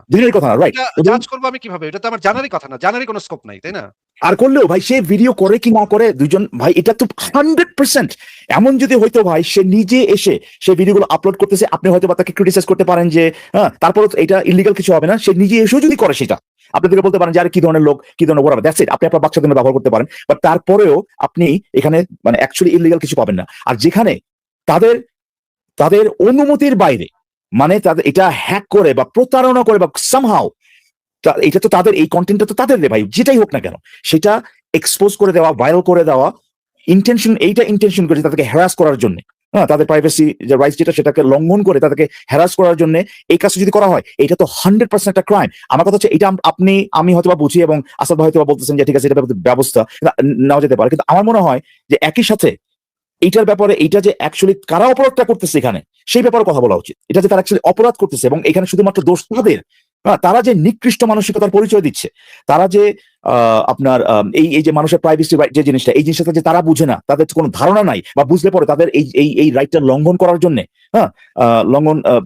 B: রাইট,
A: জাজ করবো আমি কিভাবে? এটা তো আমার জানারই কথা না, জানারই কোনো স্কোপ নাই, তাই না?
B: আর করলেও ভাই সে ভিডিও করে কি না করে দুইজন ভাই, এটা তো 100% এমন যদি হইতো ভাই, সে নিজে এসে সে ভিডিওগুলো আপলোড করতেছে, আপনি হয়তো বা তাকে ক্রিটিসাইজ করতে পারেন যে হ্যাঁ, তারপর এটা ইলিগাল কিছু হবে না। সে নিজে এসেও যদি করে সেটা, আপনাদেরকে বলতে পারেন যে আরে কি ধরনের লোক, কি ধরনের ওরা, দ্যাটস ইট। আপনি আপনার বাচ্চাদের জন্য ব্যবহার করতে পারেন, বাট তারপরেও আপনি এখানে মানে অ্যাকচুয়ালি ইলিগাল কিছু পাবেন না। আর যেখানে তাদের অনুমতির বাইরে, মানে তাদের এটা হ্যাক করে বা প্রতারণা করে বা সামহাউ, এটা তো তাদের, এই কন্টেন্টটা তো তাদের রে ভাই, যেটাই হোক না কেন সেটা এক্সপোজ করে দেওয়া, ভাইরাল করে দেওয়া, ইন্টেনশন করে তাদেরকে হ্যারাস করার জন্য, হ্যাঁ তাদের প্রাইভেসি যে রাইটস যেটা সেটাকে লঙ্ঘন করে তাদেরকে হ্যারাস করার জন্য এই কাজটা যদি করা হয়, এটা তো 100% একটা ক্রাইম। আমার কথা হচ্ছে এটা আমি হয়তো বা বুঝি এবং আসাদ ভাই হয়তো বা বলতেছেন যে ঠিক আছে, এটা ব্যবস্থা নেওয়া যেতে পারে, কিন্তু আমার মনে হয় যে একই সাথে এইটার ব্যাপারে, এইটা যে অ্যাকচুয়ালি কারা অপরাধটা করতেছে এখানে সেই ব্যাপারে কথা বলা উচিত। এটা যে তারা অ্যাকচুয়ালি অপরাধ করতেছে এবং এখানে শুধুমাত্র দোষ তাদের, তারা যে নিকৃষ্ট মানসিকতার পরিচয় দিচ্ছে, তারা যে আপনার এই যে মানুষের প্রাইভেসি রাইট যে জিনিসটা, এই জিনিসটা যে তারা বুঝে না, তাদের কোনো ধারণা নাই, বা বুঝলে পরে তাদের এই রাইটটা লঙ্ঘন করার জন্য, হ্যাঁ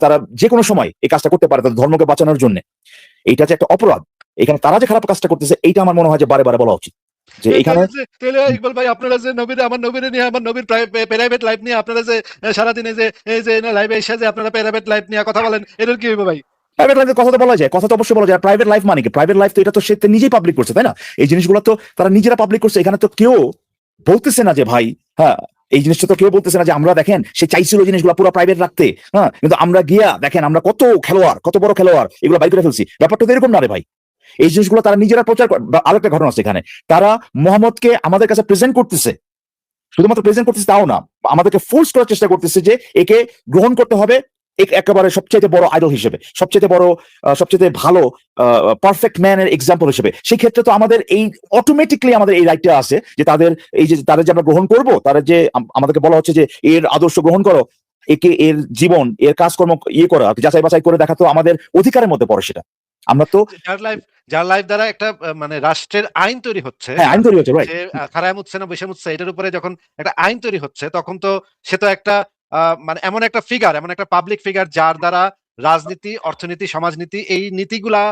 B: তারা যে কোনো সময় এই কাজটা করতে পারে তাদের ধর্মকে বাঁচানোর জন্য। এইটা যে একটা অপরাধ, এখানে তারা যে খারাপ কাজটা করতেছে এইটা আমার মনে হয় যে বারে বারে বলা উচিত। যে এখানে
A: তাহলে ইকবাল ভাই আপনারা যে আমার নবীরে নিয়ে আমার নবীর প্রাইভেট লাইফ নিয়ে আপনারা যে সারাদিনে যে এই যে লাইভে এসে যে আপনারা প্রাইভেট লাইফ নিয়ে কথা বলেন এটার কি হবে ভাই?
B: প্রাইভেট লাইফের কথা তো বলা যায়, কথা তো অবশ্যই বলা যায়। প্রাইভেট লাইফ মানে কি? প্রাইভেট লাইফ তো এটা তো সে তো নিজেই পাবলিক করছে, তাই না? এই জিনিসগুলো তো তারা নিজেরা পাবলিক করছে। এখানে তো কেউ বলতেছে না যে ভাই হ্যাঁ এই জিনিসটা তো কেউ বলতেছে না যে আমরা দেখেন সে চাইছিল জিনিসগুলো পুরো প্রাইভেট রাখতে, হ্যাঁ কিন্তু আমরা গিয়া দেখেন আমরা কত খেলোয়াড়, কত বড় খেলোয়াড়, এগুলো বাইর করে ফেলছি। ব্যাপারটা তো এরকম না রে ভাই। এই জিনিসগুলো তারা নিজেরা প্রচার আরেকটা ঘটনা আছে এখানে, তারা মোহাম্মদকে আমাদের কাছে প্রেজেন্ট করতেছে, শুধুমাত্র প্রেজেন্ট করতেছে তাও না, আমাদেরকে ফোর্স করার চেষ্টা করতেছে যে একে গ্রহণ করতে হবে একেবারে সবচেয়ে বড় আইডল হিসেবে, সবচেয়ে বড় সবচেয়ে ভালো পারফেক্ট ম্যানের এক্সাম্পল হিসেবে। সেই ক্ষেত্রে তো আমাদের এই অটোমেটিকলি আমাদের এই রাইটটা আছে যে তাদের এই যে তাদের যে আমরা গ্রহণ করব, তাদের যে আমাদেরকে বলা হচ্ছে যে এর আদর্শ গ্রহণ করো, একে এর জীবন এর কাজকর্ম ইয়ে করা যাচাই বাছাই করে দেখা তো আমাদের অধিকারের মধ্যে পড়ে। সেটা আমরা তো
A: যার লাইফ দ্বারা একটা মানে রাষ্ট্রের আইন তৈরি হচ্ছে,
B: হ্যাঁ আইন তৈরি হচ্ছে, রাইট।
A: সে খারায় মুচ্ছে না বসে মুচ্ছে এটার উপরে যখন একটা আইন তৈরি হচ্ছে তখন তো সে তো একটা মানে এমন একটা ফিগার, এমন একটা পাবলিক ফিগার যার দ্বারা রাজনীতি, অর্থনীতি, সমাজনীতি এই নীতিগুলা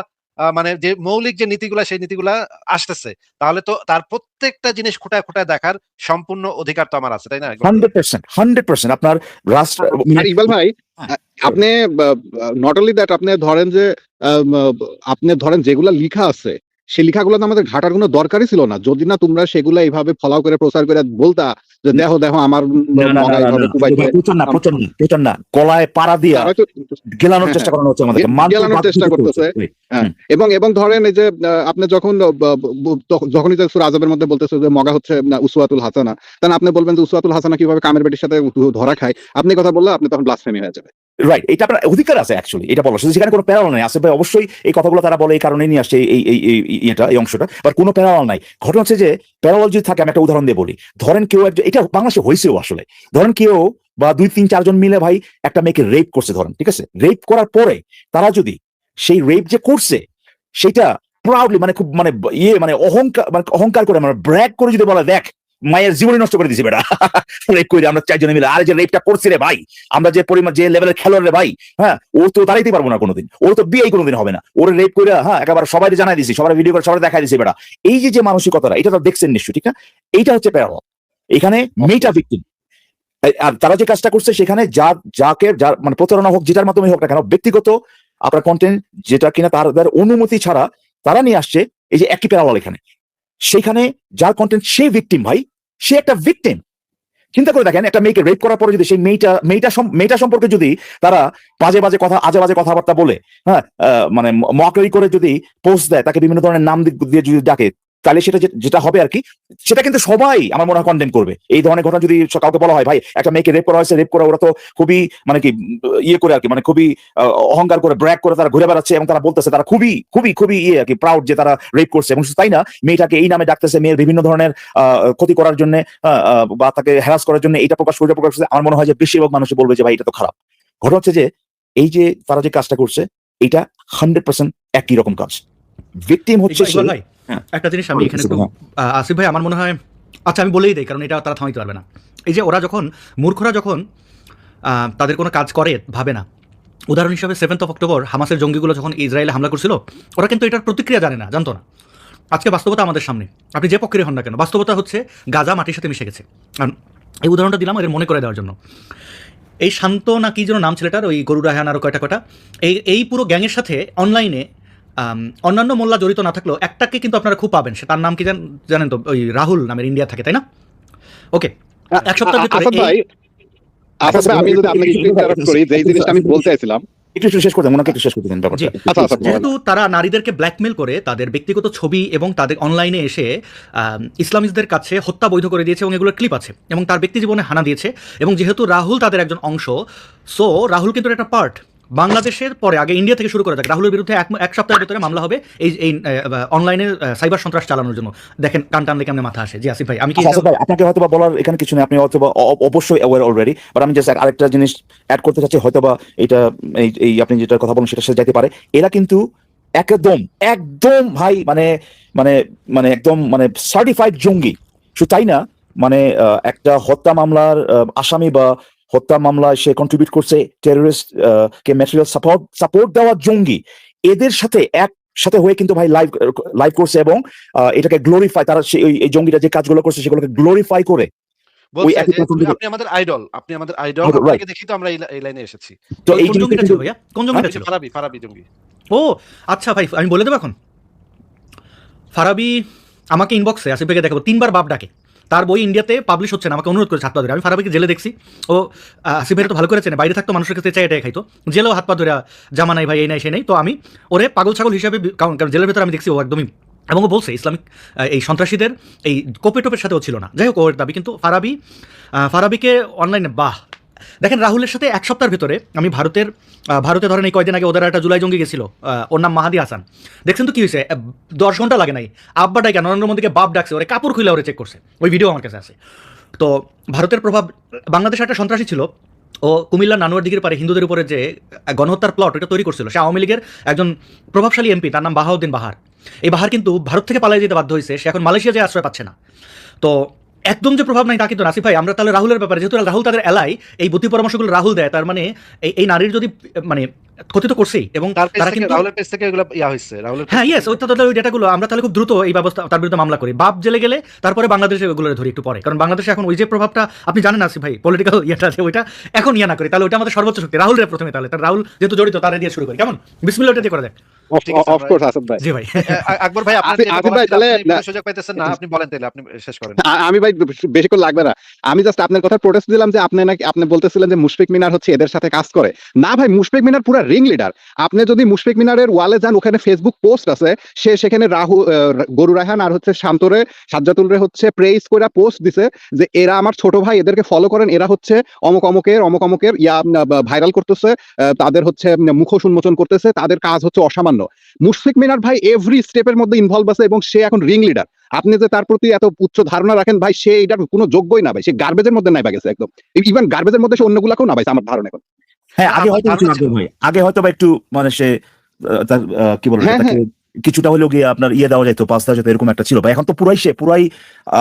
A: মানে যে মৌলিক যে নীতিগুলা সেই নীতিগুলা আসতেছে, তাহলে তো তার প্রত্যেকটা জিনিস খোঁটায় খোঁটায় দেখার সম্পূর্ণ অধিকার তো আমার আছে, তাই না?
B: 100% আপনার রাষ্ট্র
F: আর ইকবাল ভাই, আপনি নট অনলি দ্যাট, আপনি ধরেন যে আপনি ধরেন যেগুলা লিখা আছে সেই লেখাগুলো তো আমাদের ঘাটার কোনো দরকারই ছিল না, যদি না তোমরা সেগুলো এইভাবে ফলো করে প্রচার করে বলতা যে দেখো দেখো আমার
B: প্রচার না, গলায় পাড়া দিয়া গেলানোর চেষ্টা করানো হচ্ছে আমাদেরকে,
F: গেলানোর চেষ্টা করতেছে। এবং ধরেন এই যে আপনি যখনই যে সূরা আযাবের মধ্যে বলতেছে যে মগা হচ্ছে উসওয়াতুল হাসানা, তাহলে আপনি বলবেন যে উসওয়াতুল হাসানা কিভাবে কামের বেটির সাথে ধরা খায়, আপনি কথা বললে আপনি তখন ব্লাসফেমি হয়ে যাবে।
B: রাইট, এটা আপনার অধিকার আছে অ্যাকচুয়ালি এটা বলার, সেখানে কোনো প্যারাল নাই। আসিফ ভাই অবশ্যই এই কথাগুলো তারা বলে এই কারণে নিয়ে আসছে এই অংশটা, বাট কোনো প্যারাল নাই। ঘটনা হচ্ছে যে প্যারাল যদি থাকে, আমি একটা উদাহরণ দিয়ে বলি। ধরেন কেউ একজন, এটা বাংলাদেশে হয়েছেও আসলে, ধরেন কেউ বা 2-3-4 জন মিলে ভাই একটা মেয়েকে রেপ করছে, ধরেন ঠিক আছে, রেপ করার পরে তারা যদি সেই রেপ যে করছে সেটা প্রাউডলি মানে খুব মানে মানে অহংকার করে মানে ব্র্যাগ করে যদি বলে দেখ মায়ের জীবনই নষ্ট করে দিছি বেটা রেপ করে আমরা 4 জনে মিলে, আরে যে রেপটা করছি রে ভাই, আমরা যে পরিমাণ যে লেভেলের খেলোয়াড় রে ভাই, হ্যাঁ ওর তো দাঁড়াইতে পারবো না কোনোদিন, ওর তো বিয়ে কোনোদিন হবে না, ওর রেপ করে হ্যাঁ একেবারে সবাই জানাই দিছি, সবাই ভিডিও করে সবাই দেখাই দিছি বেটা। এই যে মানসিকতাটা, এটা তো দেখছেন নিশ্চয়, ঠিক না? এইটা হচ্ছে প্যারাল। এখানে মেয়েটা ভিকটিম, আর তারা যে কাজটা করছে সেখানে যার মানে প্রতারণা হোক যেটার মাধ্যমে হোক না কেন, ব্যক্তিগত আপনার কন্টেন্ট যেটা কিনা তাদের অনুমতি ছাড়া তারা নিয়ে আসছে, এই যে একই প্যারাল এখানে, সেখানে যার কন্টেন্ট সে ভিকটিম ভাই, সে একটা ভিকটিম। চিন্তা করে দেখেন, একটা মেয়েকে রেপ করার পরে যদি সেই মেয়েটা সম্পর্কে যদি তারা বাজে কথা আজে বাজে কথাবার্তা বলে, হ্যাঁ মানে মকরি করে যদি পোস্ট দেয়, তাকে বিভিন্ন ধরনের নাম দিয়ে যদি ডাকে, তাহলে সেটা যেটা হবে আর কি, সেটা কিন্তু সবাই আমার মনে হয় কন্টেন্ট করবে। এই ধরনের ঘটনা যদি কাউকে বলা হয় ভাই একটা মেয়েকে রেপ করা হয়েছে, রেপ করা, ওরা তো খুবই মানে কি করে আর কি, মানে খুবই অহংকার করে ব্র্যাগ করে তারা ঘুরে বেড়াচ্ছে এবং তারা বলতেছে তারা খুবই আর কি প্রাউড যে তারা রেপ করছে। এবং তাই না, মেয়েটাকে এই নামে ডাকতেছে, মেয়ের বিভিন্ন ধরনের ক্ষতি করার জন্য বা তাকে হ্যারাস করার জন্য এটা প্রকাশ করছে। আমার মনে হয় যে বেশিরভাগ মানুষ বলবে যে ভাই এটা তো খারাপ। ঘটনা হচ্ছে যে এই যে তারা যে কাজটা করছে এটা 100% একই রকম কাজ। ভিকটিম হচ্ছে
C: একটা জিনিস আমি এখানে আসিফ ভাই আমার মনে হয়, আচ্ছা আমি বলেই দেই কারণ এটা তারা থামাইতে পারবে না। এই যে ওরা যখন মূর্খরা যখন তাদের কোনো কাজ করে ভাবে না, উদাহরণ হিসাবে 7th অক্টোবর হামাসের জঙ্গিগুলো যখন ইসরায়েলে হামলা করছিল, ওরা কিন্তু এটার প্রতিক্রিয়া জানে না, জানতো না। আজকে বাস্তবতা আমাদের সামনে, আপনি যে পক্ষের হন না কেন, বাস্তবতা হচ্ছে গাজা মাটির সাথে মিশে গেছে। এই উদাহরণটা দিলাম এর মনে করে দেওয়ার জন্য। এই শান্ত না কি যেন নাম ছেলেটার, ওই গরু রাহান আরও কয়টা এই পুরো গ্যাংয়ের সাথে অনলাইনে অন্যান্য মোল্লা জড়িত না থাকলেও একটাকে কিন্তু আপনারা খুব পাবেন, সে তার নাম কি জানেন তো, ওই রাহুল নামের ইন্ডিয়া থাকে, তাই না? ওকে, এক সপ্তাহ
F: আমি যদি আপনাকে ইন্টারাপ্ট করি, যে জিনিসটা আমি বলতে চাইছিলাম
C: যেহেতু তারা নারীদেরকে ব্ল্যাকমেল করে তাদের ব্যক্তিগত ছবি এবং তাদের অনলাইনে এসে ইসলামিস্টদের কাছে হত্যা বৈধ করে দিয়েছে এবং এগুলোর ক্লিপ আছে এবং তার ব্যক্তি জীবনে হানা দিয়েছে। এবং যেহেতু রাহুল তাদের একজন অংশ, সো রাহুল কিন্তু একটা পার্ট। বাংলাদেশের পরে আগে ইন্ডিয়া থেকে শুরু করে থাকে, রাহুলের বিরুদ্ধে এক সপ্তাহের ভিতরে মামলা হবে এই অনলাইনে সাইবার সন্ত্রাস চালানোর জন্য। দেখেন টান টানলে কেমন মাথা আসে। জি আসিফ ভাই, আমি কি
B: আপনাকে হয়তো বলার এখানে কিছু নেই, আপনি হয়তো অবশ্যই অ্যাওয়্যার অলরেডি, বাট আমি জাস্ট আরেকটা জিনিস অ্যাড করতে চাচ্ছি, হয়তো বা এটা এই আপনি যেটা কথা বলেন সেটার সাথে যেতে পারে। এরা কিন্তু একদম ভাই মানে একদম মানে সার্টিফাইড জঙ্গি। শুধু তাই না, মানে একটা হত্যা মামলার আসামি বা হত্যা মামলায় সে কন্ট্রিবিউট করছে টেররিস্ট কে ম্যাটেরিয়াল সাপোর্ট দেওয়া জঙ্গি, এদের সাথে সাথে হয়ে কিন্তু ভাই লাইভ করছে এবং এটাকে গ্লোরিফাই, তারা এই জঙ্গিরা যে কাজগুলো করছে সেগুলোকে গ্লোরিফাই করে ওই
A: বলছে
B: একই
A: যে
B: platform থেকে-
A: আপনি আমাদের আইডল, আপনি আমাদের আইডল,
B: Idol,
A: আপনাকে দেখি তো আমরা এই লাইনে এসেছি।
B: তো এই
C: কোন
B: জিনিসটা
C: জঙ্গিটা ছিল
B: কিন্তু-
C: ভাইয়া, কোন জঙ্গিটা ছিল?
A: ফারাবি জঙ্গি।
C: ও আচ্ছা ভাই, আমি বলে দেবো এখন। ফারাবি আমাকে ইনবক্সে আসিফ ভাইকে দেখাবো 3 বার বাপ ডাকে, তার বই ইন্ডিয়াতে পাবলিশ হচ্ছে না, আমাকে অনুরোধ করেছে হাত পা ধরে। আমি ফারাবিকে জেলে দেখছি, ও আসিফ ভাইয়ের তো ভালো করেছে, বাইরে থাকতো মানুষের কাছে চাই এটাই খাইতো, জেলেও হাত পা ধরে জামা নাই ভাই, এই নাই সেই নাই। তো আমি ওরে পাগল ছাগল হিসাবে, কারণ জেলের ভেতরে আমি দেখছি ও একদমই, এবং ও বলছে ইসলামিক এই সন্ত্রাসীদের এই কোপেটোপের সাথেও ছিল না। যাই হোক, ওর দাবি। কিন্তু ফারাবিকে অনলাইনে দেখেন, রাহুলের সাথে 1 সপ্তাহের ভেতরে আমি ভারতে ধরেন এই কয়দিন আগে ওদের একটা জুলাই জঙ্গি গেছিল, ওর নাম মাহাদি হাসান। দেখছেন তো কি হয়েছে, 10 ঘন্টা লাগে নাই, আব্বা ডাইকা নরেন্দ্র মোদীকে বাপ ডাকছে, ওরে কাপড় খুলে ওরে চেক করছে, ওই ভিডিও আমার কাছে আছে। তো ভারতের প্রভাব, বাংলাদেশে একটা সন্ত্রাসী ছিল, ও কুমিল্লা নানুয়ার দিকের পারে হিন্দুদের উপরে যে গণহত্যার প্লট ওটা তৈরি করছিল, সে আওয়ামী লীগের একজন প্রভাবশালী এমপি, তার নাম বাহাউদ্দিন বাহার। এই বাহার কিন্তু ভারত থেকে পালিয়ে যেতে বাধ্য হয়েছে, সে এখন মালয়েশিয়া যে আশ্রয় পাচ্ছে না। তো একদম যে প্রভাব নাই তা কিন্তু নাসিফ ভাই। আমরা তাহলে রাহুলের ব্যাপারে, যেহেতু রাহুল তাদের এলাই, এই বুদ্ধি পরামর্শগুলো রাহুল দেয়, তার মানে এই নারীর যদি মানে কথিত করছেই, এবং
A: তার পেজ
C: তারা
A: থেকে,
C: কিন্তু
A: রাহুলের পেজ থেকে এগুলো হয়েছে, রাহুলের
C: হ্যাঁ ইয়েস, ওই তাহলে ওই ডেটাগুলো আমরা তাহলে খুব দ্রুত এই ব্যবস্থা, তার বিরুদ্ধে মামলা করি। বাপ জেলে গেলে তারপরে বাংলাদেশে ওগুলো ধরি একটু পরে, কারণ বাংলাদেশে এখন ওই যে প্রভাবটা আপনি জানেন আসিফ ভাই, পলিটিক্যাল ইয়েটা আছে, ওইটা এখন না করি, তাহলে ওইটা আমাদের সর্বোচ্চ শক্তি। রাহুল রে প্রথমে, তাহলে রাহুল যেহেতু জড়িত, তারা দিয়ে শুরু করি, কেমন? বিসমিল্লাহ, ওইটা দিয়ে করে দেখ।
A: ঠিক আছে,
F: অফকোর্স আসিফ ভাই।
C: জি ভাই।
A: আকবর ভাই, আপনি
F: আসিফ ভাই, তাহলে
A: সুযোগ পাইতেছেন না, আপনি বলেন তাহলে, আপনি শেষ করেন।
F: আমি ভাই বেশিক্ষণ লাগবে না। আমি জাস্ট আপনার কথা প্রোটেস্ট দিলাম যে আপনি বলতেছিলেন যে মুশফিক মিনার হচ্ছে এদের সাথে কাজ করে। না ভাই, মুশফিক মিনার পুরো রিং লিডার। আপনি যদি মুশফিক মিনারের ওয়ালে যান, ওখানে ফেসবুক পোস্ট আছে, সেখানে গরু রায়হান আর হচ্ছে সাজ্জাতুল রে হচ্ছে প্রেইজ করে পোস্ট দিছে যে এরা আমার ছোট ভাই, এদেরকে ফলো করেন, এরা হচ্ছে অমুক অমুকের ভাইরাল করতেছে, তাদের হচ্ছে মুখোশ উন্মোচন করতেছে, তাদের কাজ হচ্ছে অসামান্য। মুশফিক মিনার ভাই এভরি স্টেপের মধ্যে ইনভলভ আছে এবং সে এখন রিং লিডার। আপনি যে তার প্রতি এত উচ্চ ধারণা রাখেন ভাই, সে এটার কোনো যোগ্যই না ভাই, সে গার্বেজের মধ্যে নাই গেছে একদম। ইভেন গার্বেজের মধ্যে সে অন্যগুলাকেও না ভাই, আমার ধারণা এখন।
B: হ্যাঁ, আগে
A: আমার
B: হয়তো
A: ধারণা
B: কিছু
A: ছিল।
B: ভাই, আগে হয়তো বা একটু মানে সে কি বলবো,
F: হ্যাঁ,
B: তাকে কিছুটা হলেও গিয়ে আপনার দেওয়া যেত, পাস দেওয়া যেত, এরকম একটা ছিল ভাই। এখন তো পুরাই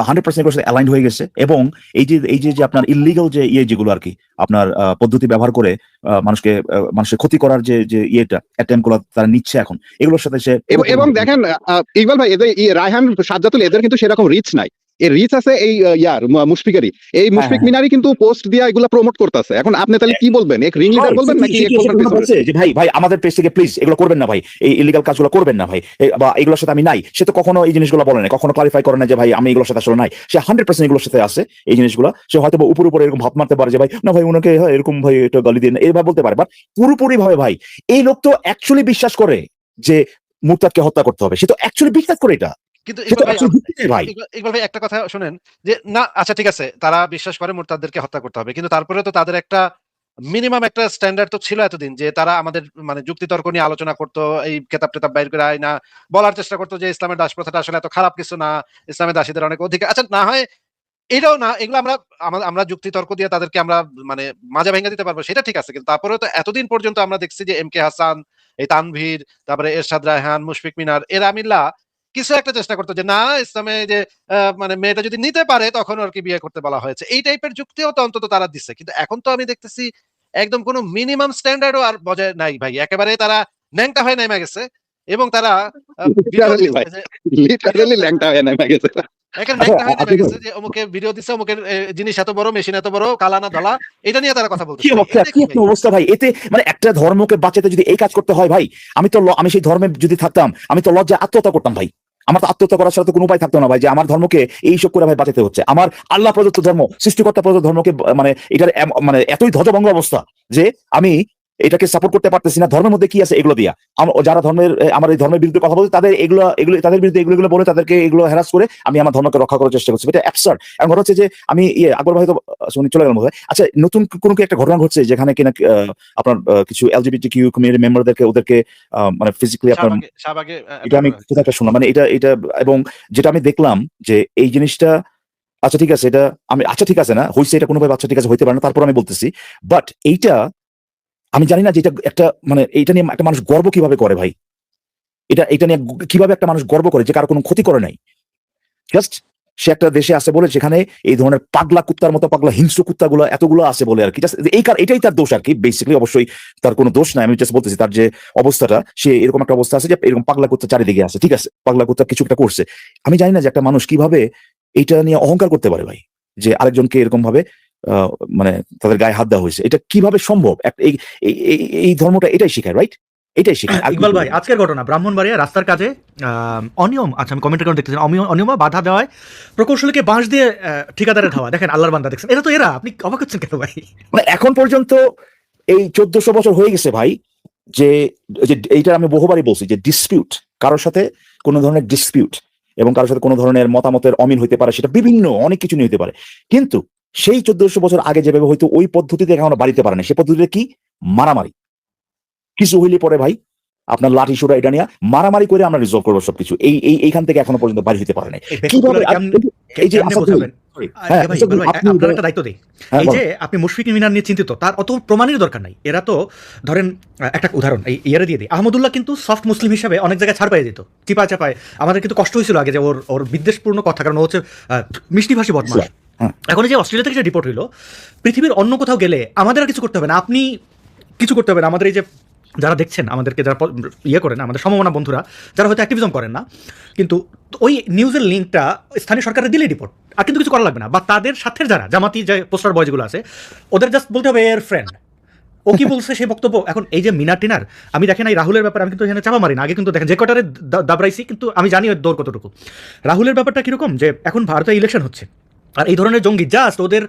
B: 100% সাথে অ্যালাইন্ড হয়ে গেছে, এবং এই যে আপনার ইলিগাল যে যেগুলো আর কি আপনার পদ্ধতি ব্যবহার করে মানুষের ক্ষতি করার যে অ্যাটেম্প গুলো তারা নিচ্ছে এখন, এগুলোর সাথে সে
F: এবং দেখেন ইকবাল ভাই, এদের রায়হান সাজ্জাতুল এদের কিন্তু সেরকম রিচ নাই, এর রিচ আছে এই মুশফিকেরই। এই মুশফিক
B: হ্যাঁ।
F: মিনারই কিন্তু পোস্ট দিয়া এগুলা প্রমোট করতেছে। এখন আপনি তাহলে কি বলবেন, এক রিং লিডার বলবেন নাকি এক প্রকার পিছনে?
B: বলছে যে ভাই আমাদের পেজ থেকে প্লিজ এগুলো করবেন না ভাই, এই ইলিগাল কাজগুলো করবেন না ভাই, বা এগুলোর সাথে আমি নাই। সে তো কখনো এই জিনিসগুলো বলে না, কখনো ক্লারিফাই করে না যে ভাই আমি এগুলোর সাথে আসলে নাই। সে 100% এগুলোর সাথে আছে, এই জিনিসগুলো সে হয়তো উপরে এরকম ভাব মারতে পারে যে ভাই না ভাই ওনাকে এরকম ভাই এটা গালি দিন, এইভাবে বলতে পারে, বাট পুরোপুরি ভাবে ভাই এই লোক তো অ্যাকচুয়ালি বিশ্বাস করে যে মুরতাদকে হত্যা করতে হবে, সে তো অ্যাকচুয়ালি বিশ্বাস করে এটা।
A: কিন্তু
B: সে তো actually ভিত্তিতে ভাই।
A: ইকবাল ভাই, একটা কথা শুনেন, যে না আচ্ছা ঠিক আছে, তারা বিশ্বাস করে মুরতাদদেরকে হত্যা করতে হবে, কিন্তু তারপরে তো তাদের একটা মিনিমাম একটা স্ট্যান্ডার্ড তো ছিল এতদিন, যে তারা আমাদের মানে যুক্তিতর্ক নিয়ে আলোচনা করতো, এই কেতাব টেতাব বাইর করে আয় না, বলার চেষ্টা করতো যে ইসলামের দাস প্রথাটা আসলে এত খারাপ কিছু না, ইসলামের দাসীদের অনেক অধিকার। আচ্ছা না হয় এটাও না, এগুলো আমরা যুক্তিতর্ক দিয়ে তাদেরকে আমরা মানে মাজা ভেঙে দিতে পারবো, সেটা ঠিক আছে, কিন্তু তারপরে তো এতদিন পর্যন্ত আমরা দেখছি যে MK হাসান, এই তানভীর, তারপরে এরশাদ রায়হান, মুশফিক মিনার, এরা মিল্লা কিছু একটা চেষ্টা করতো যে না ইসলামে যে মানে মেয়েটা যদি নিতে পারে তখন আর কি বিয়ে করতে বলা হয়েছে, এই টাইপের যুক্তিও তো অন্তত তারা দিচ্ছে। কিন্তু এখন তো আমি দেখতেছি একদম কোনো মিনিমাম স্ট্যান্ডার্ডও আর বজায় নাই ভাই, একেবারে তারা ন্যাংটা হয়ে নেমে গেছে, এবং তারা
F: Literally ভাই, লিটারালি ল্যাংটা হয়ে নেমে গেছে।
A: একটা ন্যাংটা হয়ে নেমে গেছে যে অমুকে ভিডিও দিচ্ছে, অমুকের জিনিস এত বড়, মেশিন এত বড়, কালা না ধলা, এটা নিয়ে তারা কথা বলছে।
B: কি একটা অবস্থা ভাই, এতে মানে একটা ধর্মকে বাঁচাতে যদি এই কাজ করতে হয় ভাই, আমি সেই ধর্মে যদি থাকতাম, আমি তো লজ্জায় আত্মহত্যা করতাম ভাই। আমার তো আত্মহত্যা করার সাথে কোনো উপায় থাকতো না ভাই, যে আমার ধর্মকে এইসব করে ভাই বাঁচাতে হচ্ছে। আমার আল্লাহ প্রদত্ত ধর্ম, সৃষ্টিকর্তা প্রদত্ত ধর্মকে মানে এটার মানে এতই ধ্বজভঙ্গ অবস্থা যে আমি এটাকে সাপোর্ট করতে পারতেছি না। ধর্মের মধ্যে কি আছে এগুলো দিয়া, যারা আমার এই ধর্মের বিরুদ্ধে কথা বলছে তাদের তাদের বিরুদ্ধে এগুলো বলে তাদেরকে এগুলো হ্যারাস করে আমি আমার ধর্মকে রক্ষা করার চেষ্টা করছি। এটা অ্যাবসার্ড। এখন ঘটনা হচ্ছে যে আমি আকবর ভাই তো চলে গেলাম ভাই। আচ্ছা, নতুন কোনো কি একটা ঘটনা ঘটছে যেখানে কিনা আপনার কিছু LGBTQ কমিউনিটি মেম্বারদেরকে ওদেরকে মানে ফিজিক্যালি আপনার, এটা আমি কোথাও একটা শুনলাম, মানে এটা এবং যেটা আমি দেখলাম যে এই জিনিসটা, আচ্ছা ঠিক আছে, এটা আমি আচ্ছা ঠিক আছে না হয়েছে, এটা কোনোভাবে আচ্ছা ঠিক আছে হইতে পারে না, তারপর আমি বলতেছি, বাট এইটা আমি জানি না যে এটা একটা মানে এইটা নিয়ে একটা মানুষ গর্ব কিভাবে করে ভাই, এটা নিয়ে কিভাবে একটা মানুষ গর্ব করে যে কারো কোনো ক্ষতি করে নাই, জাস্ট সে একটা দেশে আছে বলে যেখানে এই ধরনের পাগলা কুত্তার মতো পাগলা হিংস্র কুত্তাগুলো এতগুলো আছে বলে আর কি। Just এটাই তার দোষ আর কি। বেসিক্যালি অবশ্যই তার কোনো দোষ নাই, আমি জাস্ট বলতেছি তার যে অবস্থাটা, সে এরকম একটা অবস্থা আছে যে এরকম পাগলা কুত্তা চারিদিকে আছে, ঠিক আছে, পাগলা কুত্তা কিছু একটা করছে। আমি জানি না যে একটা মানুষ কিভাবে এইটা নিয়ে অহংকার করতে পারে ভাই, যে আরেকজনকে এরকম ভাবে মানে তাদের গায়ে হাত দেওয়া হয়েছে, এটা কিভাবে সম্ভব? এই ধর্মটা এটাই শেখায়, রাইট? এটাই শেখায়।
C: ইকবাল ভাই, আজকের ঘটনা ব্রাহ্মণবাড়িয়া রাস্তার কাজে অনিয়ম, আচ্ছা আমি কমেন্টের কারণে দেখতেছি অনিয়ম বাধা দেওয়ায় প্রকৌশলীকে বাঁশ দিয়ে ঠিকাদারের ধাওয়া, দেখেন আল্লাহর বান্দা দেখছেন, এটা তো এরা, আপনি অবাক হচ্ছেন কেন ভাই?
B: মানে এখন পর্যন্ত এই 1400 বছর হয়ে গেছে ভাই, যে এইটা আমি বহুবারই বলছি যে ডিসপিউট, কারোর সাথে কোনো ধরনের ডিসপিউট এবং কারোর সাথে কোনো ধরনের মতামতের অমিল হইতে পারে, সেটা বিভিন্ন অনেক কিছু নিয়ে হইতে পারে, কিন্তু সেই 1400 বছর আগে যেভাবে হয়তো ওই পদ্ধতিতে এখনো বাড়িতে পারে না, সে পদ্ধতিতে কি মারামারি, কিছু হইলে পরে ভাই আপনার লাঠি সুরা এটা নিয়ে মারামারি করে আমরা রিজলভ করবো সবকিছু। এইখান থেকে এখনো পর্যন্ত বাড়ি হইতে পারে নাই। কিভাবে এই যে
C: আপনার একটা দায়িত্ব দেই, এই যে আপনি মুশফিক মিনার নিয়ে চিন্তিত, তার অত প্রমাণের দরকার নাই। এরা তো ধরেন একটা উদাহরণ এই ইয়ারে দিয়ে দিই, আহমদুল্লাহ কিন্তু সফট মুসলিম হিসাবে অনেক জায়গায় ছাড় পাই দিত, চিপা চাপায়। আমাদের কিন্তু কষ্ট হয়েছিল আগে যে ওর বিদ্বেষপূর্ণ কথা, কারণ ও হচ্ছে মিষ্টিভাষী বদমাশ। এখন যে অস্ট্রেলিয়া থেকে যে রিপোর্ট হইলো, পৃথিবীর অন্য কোথাও গেলে আমাদের আর কিছু করতে হবে না, আপনি কিছু করতে হবে না। আমাদের এই যে যারা দেখছেন, আমাদেরকে যারা ইয়ে করেন, আমাদের সমমনা বন্ধুরা যারা হয়তো অ্যাক্টিভিজম করেন না, কিন্তু ওই নিউজের লিঙ্কটা স্থানীয় সরকারের দিলেই রিপোর্ট, আর কিন্তু কিছু করা লাগবে না। বা তাদের সাথে যারা জামাতি যে পোস্টার বয়জগুলো আছে, ওদের জাস্ট বলতে হবে এর ফ্রেন্ড, ও কি বলছে সেই বক্তব্য। এখন এই যে মিনার টিনার, আমি দেখেন এই রাহুলের ব্যাপারে আমি কিন্তু এখানে চাপা মারি না, আগে কিন্তু দেখেন যে কটারে দাবরাইছি, কিন্তু আমি জানি ওর দৌড় কতটুকু। রাহুলের ব্যাপারটা কিরকম, যে এখন ভারতে ইলেকশন হচ্ছে, আর এই ধরনের জঙ্গি জাস্ট ওদের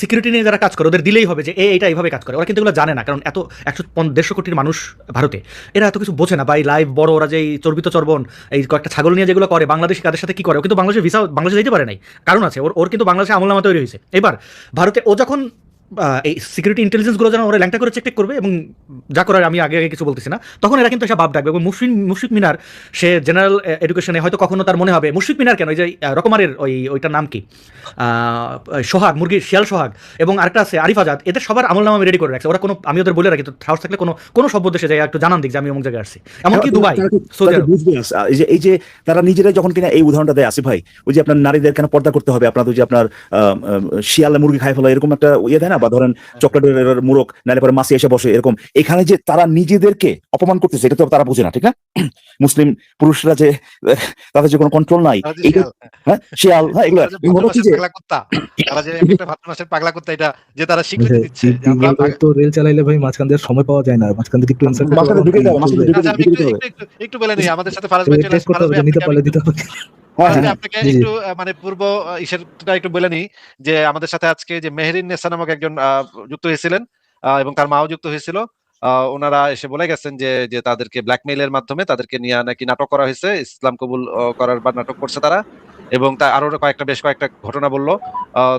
C: সিকিউরিটি নিয়ে যারা কাজ করে ওদের দিলেই হবে যে এইটা এইভাবে কাজ করে। ওরা কিন্তু এগুলো জানে না, কারণ এত 150 কোটির মানুষ ভারতে, এরা এত কিছু বোঝে না। বা এই লাইভ বড় ওরা যে এই চর্বিত চর্বণ, এই কয়েকটা ছাগল নিয়ে যেগুলো করে, বাংলাদেশি কাদের সাথে কি করে, ও কিন্তু বাংলাদেশের ভিসা বাংলাদেশে যেতে পারে নাই, কারণ আছে ওর কিন্তু বাংলাদেশে আমলনামা তৈরি হয়েছে। এবার ভারতে ও যখন এই সিকিউরিটি ইন্টেলিজেন্সগুলো যেন ওরা ল্যাংটা করে চেক করবে এবং যা করার আমি আগে কিছু বলতেছি না, তখন এরা কিন্তু এসব ভাব ডাকবে। এবং মুশফিক মিনার, সে জেনারেল এডুকেশনে হয়তো কখনো তার মনে হবে মুশফিক মিনার কেন, ওই যে রকমারের ওইটার নাম কি, সোহাগ, মুরগির শিয়াল সোহাগ, এবং আরেকটা আছে আরিফ আজাদ, এদের সবার আমলনামা আমি রেডি করে রাখছে। ওরা কোনো, আমি ওদের বলে রাখি, তো সাহস থাকলে কোনো সভ্য দেশে যায় একটু জানান দিক যে আমি অমুক জায়গায় আসছি, এমনকি দুবাই, সৌদি আরব।
B: এই যে তারা নিজেরাই যখন কিনা এই উদাহরণটা দেয়, আসিফ ভাই, ওই যে আপনার নারীদের কেন পর্দা করতে হবে, আপনার ওই যে আপনার শিয়ালে মুরগি খাই ফেলা, এরকম একটা ইয়ে দেয় না, বা ধরেন চকলেটের মুরগ নাইলে পরে মাসি এসে বসে, এরকম। এখানে যে তারা নিজেদেরকে অপমান করতেছে, এটা তো তারা বুঝে না, ঠিক না? মুসলিম পুরুষরা যে তাদের যে কোনো কন্ট্রোল নাই, হ্যাঁ শিয়াল, হ্যাঁ এগুলো
A: পাগলা কুত্তা, এটা যে তারা স্বীকৃতি দিচ্ছে।
G: তো রেল চালাইলে ভাই মাঝখান দিয়ে সময় পাওয়া যায় না, মাঝখান থেকে একটু
A: একটু বলে নিই, আমাদের সাথে ফারাজ ভাই চলে আসছে, ফারাজ ভাই আপনাকে একটু মানে পূর্ব ইসেরটা একটু বলে নিই, যে আমাদের সাথে আজকে যে মেহরিন নেসা নামক একজন যুক্ত হয়েছিলেন এবং তার মাও যুক্ত হয়েছিল। ওনারা এসে বলে গেছেন যে তাদেরকে ব্ল্যাকমেইলের মাধ্যমে তাদেরকে নিয়ে নাকি নাটক করা হয়েছে, ইসলাম কবুল করার বা নাটক করছে তারা, এবং তা আরো বেশ কয়েকটা ঘটনা বললো।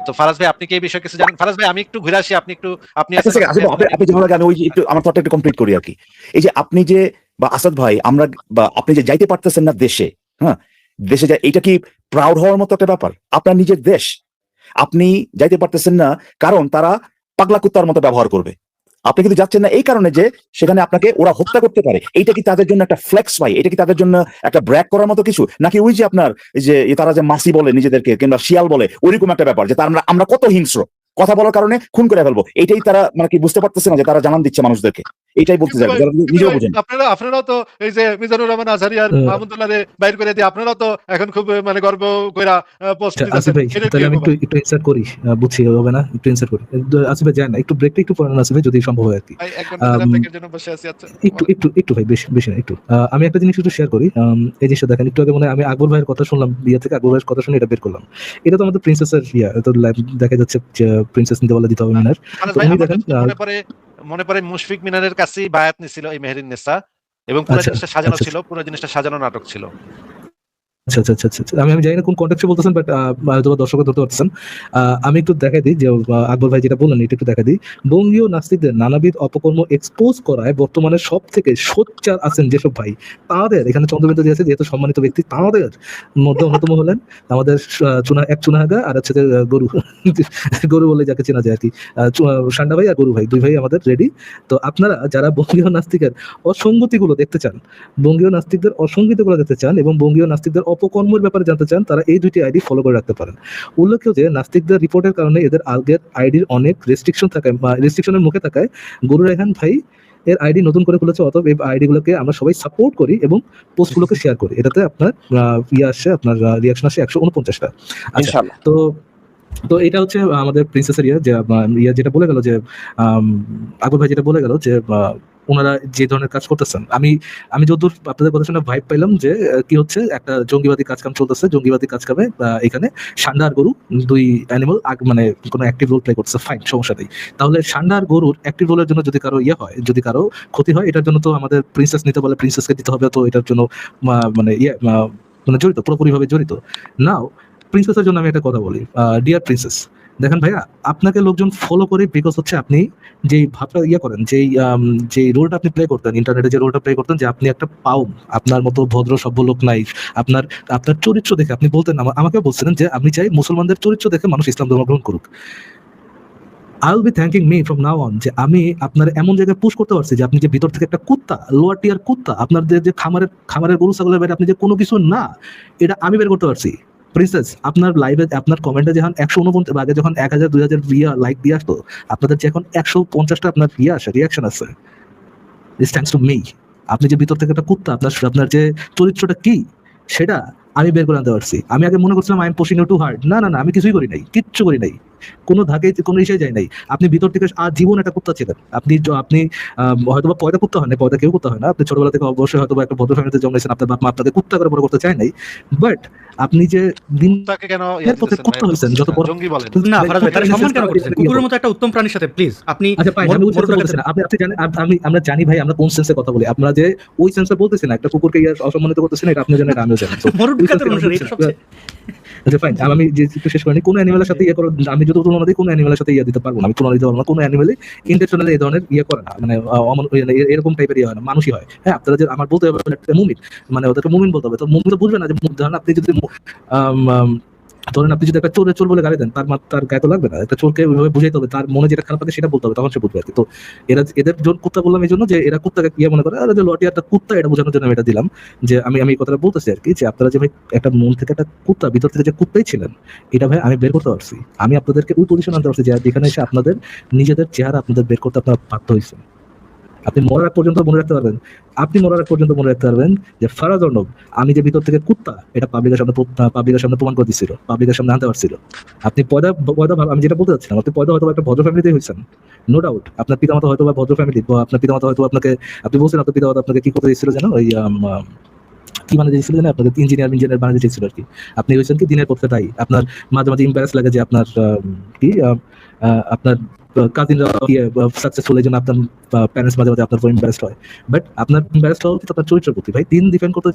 A: তো ফারাজ ভাই, আপনি কি এই বিষয়ে কিছু জানেন? ফারাজ ভাই, আমি একটু ঘুরে আসি, আপনি
B: আমি ওই একটু আমার থটটা একটু কমপ্লিট করি আর কি। এই যে আপনি যে, বা আসাদ ভাই, আমরা বা আপনি যে যাইতে পারতেছেন না দেশে, হ্যাঁ দেশে যায়, এটা কি প্রাউড হওয়ার মতো একটা ব্যাপার? আপনার নিজের দেশ, আপনি যাইতে পারতেছেন না কারণ তারা পাগলা কুত্তার মতো ব্যবহার করবে। আপনি কিন্তু যাচ্ছেন না এই কারণে যে সেখানে আপনাকে ওরা হত্যা করতে পারে। এইটা কি তাদের জন্য একটা ফ্লেক্স ভাই? এটা কি তাদের জন্য একটা ব্র্যাক করার মতো কিছু? নাকি ওই যে আপনার যে তারা যে মাসি বলে নিজেদেরকে, কিংবা শিয়াল বলে, ওইরকম একটা ব্যাপার যে আমরা কত হিংস্র, কথা বলার কারণে খুন করে ফেলবো? এইটাই তারা মানে কি বুঝতে পারতেছে না যে তারা জানান দিচ্ছে মানুষদেরকে? এইটাই বলতে চাই, নিজেও বুঝেন।
A: আপনারাও তো এই যে মিজানুর রহমান আজহারি আর আহমদুল্লাহ বাইর করে দিয়ে আপনারাও তো এখন খুব মানে গর্ব কইরা পোস্ট দিতেছেন।
G: তাহলে আমি একটু ইনসার্ট করি, বুঝছি হবে না, একটু ইনসার্ট করি। আসিফ ভাই যান না, একটু ব্রেকটা একটু পড়ানো আসিফ ভাই, যদি সম্ভব হয় আর কি। একটু ভাই, বেশি না, একটু আমি একটা জিনিস একটু শেয়ার করি। এই জিনিসটা দেখেন, একটু আগে মনে আমি আকবর ভাইয়ের কথা শুনলাম, বিয়ে থেকে আকবর ভাইয়ের কথা শুনে এটা বের করলাম। এটা তো আমাদের প্রিন্সেসের তো দেখা যাচ্ছে প্রিন্সেস নিতে বলে দিতে হবে মিনার।
A: মনে পড়ে মুশফিক মিনারের কাছেই বায়াত নিছিল এই মেহরিন নেসা, এবং পুরো জিনিসটা সাজানো ছিল, পুরো জিনিসটা সাজানো নাটক ছিল।
G: আচ্ছা, আমি জানি না কোন কন্টেক্সটে বলতেছেন, বাট দর্শক ধরতে পারতেছেন। আমি একটু দেখাই দিই যে আকবর ভাই যেটা বললেন, এটা একটু দেখাই দিই। বঙ্গীয় নাস্তিকদের নানাবিধ অপকর্ম এক্সপোজ করায় বর্তমানে সব থেকে সোচ্চার আছেন যেসব ভাই, তাদের এখানে চন্দ্রবিন্দু দিয়েছে যেহেতু সম্মানিত ব্যক্তি, তাদের মধ্যে অন্যতম হলেন আমাদের চুনাহাগা, আর হচ্ছে গরু বলে যাকে চেনা যায় আর কি, সান্ডা ভাই আর গরু ভাই, দুই ভাই আমাদের রেডি। তো আপনারা যারা বঙ্গীয় নাস্তিকের অসঙ্গতিগুলো দেখতে চান, বঙ্গীয় নাস্তিকদের অসঙ্গতিগুলো দেখতে চান, এবং বঙ্গীয় নাস্তিকদের অপকর্মের ব্যাপারে জানতে চান তারা এই দুইটি আইডি ফলো করে রাখতে পারেন। উল্লেখ্য যে নাস্তিকদের রিপোর্টের কারণে এদের আগের আইডির অনেক রেস্ট্রিকশন থাকায় বা রেস্ট্রিকশনের মুখে থাকায় গরু রায়হান ভাই এর আইডি নতুন করে খুলেছে, অতএব এই আইডি গুলোকে আমরা সবাই সাপোর্ট করি এবং পোস্টগুলোকে শেয়ার করি। এটাতে আপনার আসে, আপনার রিয়াকশন আসে 149টা। আচ্ছা,
D: ইনশাআল্লাহ।
G: তো তো এটা হচ্ছে আমাদের প্রিন্সেসের যে যেটা বলে গেল যে আকবর ভাই যেটা বলে গেল যে ওনারা যে ধরনের কাজ করতেছেন, আমি যতদূর আপনাদের কথা শুনে ভাইব পাইলাম যে কি হচ্ছে একটা জঙ্গিবাদী কাজকাম চলতেছে। জঙ্গিবাদী কাজকামে এখানে ষান্ডা আর গরু দুই অ্যানিমাল মানে কোনো অ্যাক্টিভ রোল প্লে করছে, ফাইন, সমস্যা নেই। তাহলে ষান্ডা আর গরুর অ্যাক্টিভ রোলের জন্য যদি কারো হয়, যদি কারো ক্ষতি হয়, এটার জন্য তো আমাদের প্রিন্সেস নিতে বলে প্রিন্সেসকে দিতে হবে, তো এটার জন্য মানে মানে জড়িত, পুরোপুরিভাবে জড়িত। নাও প্রিন্সেসের জন্য আমি একটা কথা বলি, ডিয়ার প্রিন্সেস, দেখেন ভাইয়া, আপনাকে লোকজন ফলো করে বিকজ হচ্ছে আপনি যেই ভাবটা করেন, যে রোলটা আপনি প্লে করতেন ইন্টারনেটে, যে রোলটা প্লে করতেন যে আপনি একটা পাউম, আপনার মতো ভদ্র সভ্য লোক নাই, আপনার চরিত্র দেখে আপনি বলতেন, আমাকে বলছিলেন যে আমি চাই মুসলমানদের চরিত্র দেখে মানুষ ইসলাম ধর্ম গ্রহণ করুক। I'll be thanking me from now on যে আমি আপনার এমন জায়গায় পুশ করতে পারছি যে আপনি যে ভিতর থেকে একটা কুত্তা, লোয়ার টিয়ার কুত্তা, আপনাদের যে খামারের গরু ছাগলের বাইরে আপনি যে কোনো কিছু না, এটা আমি বের করতে পারছি। প্রিন্সেস, আপনার লাইভে আপনার কমেন্টে যখন 149 আগে যখন 1000 2000 লাইক দিয়ে আসতো, আপনাদের যে এখন 150টা আপনার আসে, রিয়াকশন আছে, দিস থ্যাঙ্কস টু মি। আপনি যে ভিতর থেকে একটা কুত্তা, আপনার যে চরিত্রটা কি সেটা আমি বের করে আনতে পারছি। আমি আগে মনে করছিলাম I am pushing you too hard, না, আমি কিছুই করি নাই, কিচ্ছু করি নাই, কোনো ধাকে কোনো ইসে যায় নাই। আপনি ভিতর থেকে জীবন একটা কুত্তা ছিলেন। আপনি হয়তো বা পয়দা কুত্তা হয় না, পয়দা কেউ কুত্তা হয় না, আপনি ছোটবেলা থেকে অবশ্যই হয়তো একটা ভদ্র ফ্যামিলিতে জন্মেছেন, আপনার বাপ মা আপনাকে কুত্তা করে বড় করতে চায় নাই, বাট আপনি যে দিন
A: তাকে কেন
G: পথে কুত্তা হয়েছেন, যত বড়
A: জঙ্গি বলেন?
C: না ফারাজ ভাই, তারা সম্মান কেন করতেছেন? কুকুরের মতো একটা উত্তম প্রাণীর সাথে প্লিজ আপনি
G: আচ্ছা ভাই, আমি ওই সেন্সে বলতেছি না। আপনি জানেন, আমরা জানি ভাই আমরা কোন সেন্সে কথা বলি। আমরা যে ওই সেন্সে বলতেছি না, একটা কুকুরকে অসম্মানিত করতেছেন, এটা আপনি জানেন, আমিও জানি।
C: মরুড কাদের মানুষের এটা সবচেয়ে
G: আচ্ছা ফাইন, আমি যে একটু শেষ করিনি, কোন অ্যানিমেলের সাথে করো, আমি যদি তুলনা দিই কোন অ্যানিমেলের সাথে দিতে পারবো না, আমি তুলনা দিতে পারবো না। কোন অ্যানিমেলে ইন্টেনশনালি এই ধরনের করে না, মানে এরকম টাইপের হয় না, মানুষই হয়। হ্যাঁ, আপনারা যে আমার বলতে হবে মুমিন, মানে ওদেরকে মুমিন বলতে হবে, তো মুমিন তো বুঝবে না যে ধরেন আপনি যদি ধরেন আপনি যদি একটা চোর বলে গালি দেন, তার গায়ে তো লাগবে না। একটা চোরকে ওইভাবে বুঝাইতে হবে, তার মনে যেটা খারাপ লাগে সেটা বলতে হবে, তখন সে বুঝবে। তো এদের জন্য কুত্তা বললাম এই জন্য যে এরা কুত্তাকে মনে করে, যে লটিয়ারটা কুত্তা, এটা বোঝানোর জন্য আমি এটা দিলাম। যে আমি এই কথাটা বলতেছি আর কি, যে আপনারা যে ভাই একটা মন থেকে একটা কুত্তা, ভিতর থেকে যে কুত্তাই ছিলেন, এটা ভাই আমি বের করতে পারছি। আমি আপনাদেরকে ওই পজিশন আনতে পারছি যে যেখানে এসে আপনাদের নিজেদের চেহারা আপনাদের বের করতে আপনারা বাধ্য হয়েছেন। আপনি মরার আগ পর্যন্ত মনে রাখতে পারবেন, যে ফারাজ অর্ণব আমি যে ভিতর থেকে কুত্তা, এটা পাবলিকের সামনে প্রমাণ করে দিচ্ছিল, পাবলিকের সামনে আনতে পারছিল। আপনি পয়দা আমি যেটা বলতে চাচ্ছিলাম, আপনি পয়দা হয়তো একটা ভদ্র ফ্যামিলিতে হয়েছেন, নো ডাউট। আপনার পিতামাতা হয়তো বা ভদ্র ফ্যামিলি, বা আপনার পিতামাতা হয়তো আপনাকে, আপনি বলছেন আপনার পিতামাতা আপনাকে কি করতে দিচ্ছিল যেন, ওই কি বানিয়ে দিয়েছিল জানেন, আপনাকে ইঞ্জিনিয়ার বানিয়ে দিয়েছিল আর কি। আপনি হয়েছেন কি দিনের পথে, তাই আপনার মাঝে মাঝে ইম্বারেস লাগে যে আপনার আপনার কাজিনরা সাকসেসফুল, এই জন্য আপনার প্যারেন্টস মাঝে মাঝে আপনার ইম্বারেসড হয়। বাট আপনার ইম্বারেসড হওয়া উচিত আপনার চরিত্রের প্রতি। ভাই দিন ডিফেন্ড করতে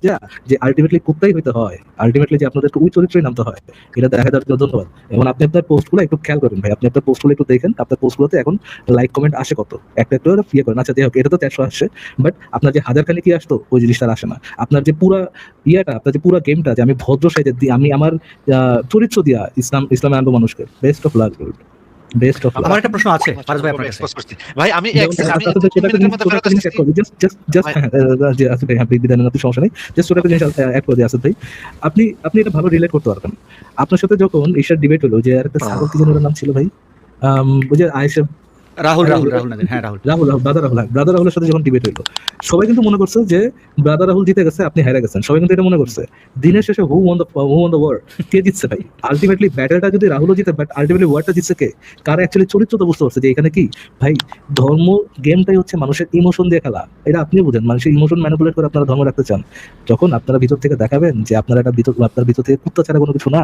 G: যে আলটিমেটলি কুত্তাই হইতে হয়, আলটিমেটলি যে আপনাদেরকে ওই চরিত্রই নামতে হয়, এটা দেখা দেওয়ার জন্য ধন্যবাদ। এবং আপনি আপনার পোস্টগুলো একটু খেয়াল করেন ভাই, আপনি আপনার পোস্টগুলো একটু দেখেন, আপনার পোস্টগুলোতে এখন লাইক কমেন্ট আসে কত, একটা করেন। আচ্ছা যাই হোক, এটা তো 100 আসছে, বাট আপনার যে হাজারখানি কি আসতো ওই জিনিসটা আসে না। আপনার যে পুরা আপনার যে পুরা গেমটা, যে আমি ভদ্র সাইজে দিই, আমি আমার চরিত্র দিয়া ইসলামে আনবো মানুষকে, বেস্ট অফ লাক।
C: আমার একটা প্রশ্ন আছে ফারাজ ভাই আপনার কাছে।
A: ভাই আমি সমস্যা নেই,
G: আপনি এটা ভালো রিলেট করতে পারবেন। আপনার সাথে যখন ঈশার ডিবেট হলো, যে একটা ছাগল কি যেন নাম ছিল ভাই, ওই যে আয়েশা,
C: রাহুল নাদির, হ্যাঁ
G: ব্রাদার রাহুলের সাথে যখন ডিবেট হইলো, সবাই কিন্তু মনে করছে যে ব্রাদার রাহুল জিতে গেছে, আপনি হেরে গেছেন, সবাই কিন্তু এটা মনে করছে। দিনের শেষে হু ওয়ান দ্য ওয়ার, কে জিতছে ভাই? আলটিমেটলি ব্যাটেলটা যদি রাহুলও জিতে, বাট আলটিমেটলি ওয়ারটা জিতছে কে? কারা অ্যাকচুয়ালি চরিত্র তো বুঝতে পারছে যে এখানে কি ভাই, ধর্ম গেমটাই হচ্ছে মানুষের ইমোশন দিয়ে খেলা। এটা আপনি বুঝেন, মানুষের ইমোশন ম্যানিপুলেট করে আপনারা ধর্ম রাখতে চান। যখন আপনারা ভিতর থেকে দেখাবেন যে আপনার ভিতর থেকে কুত্তা ছাড়া কোনো কিছু না,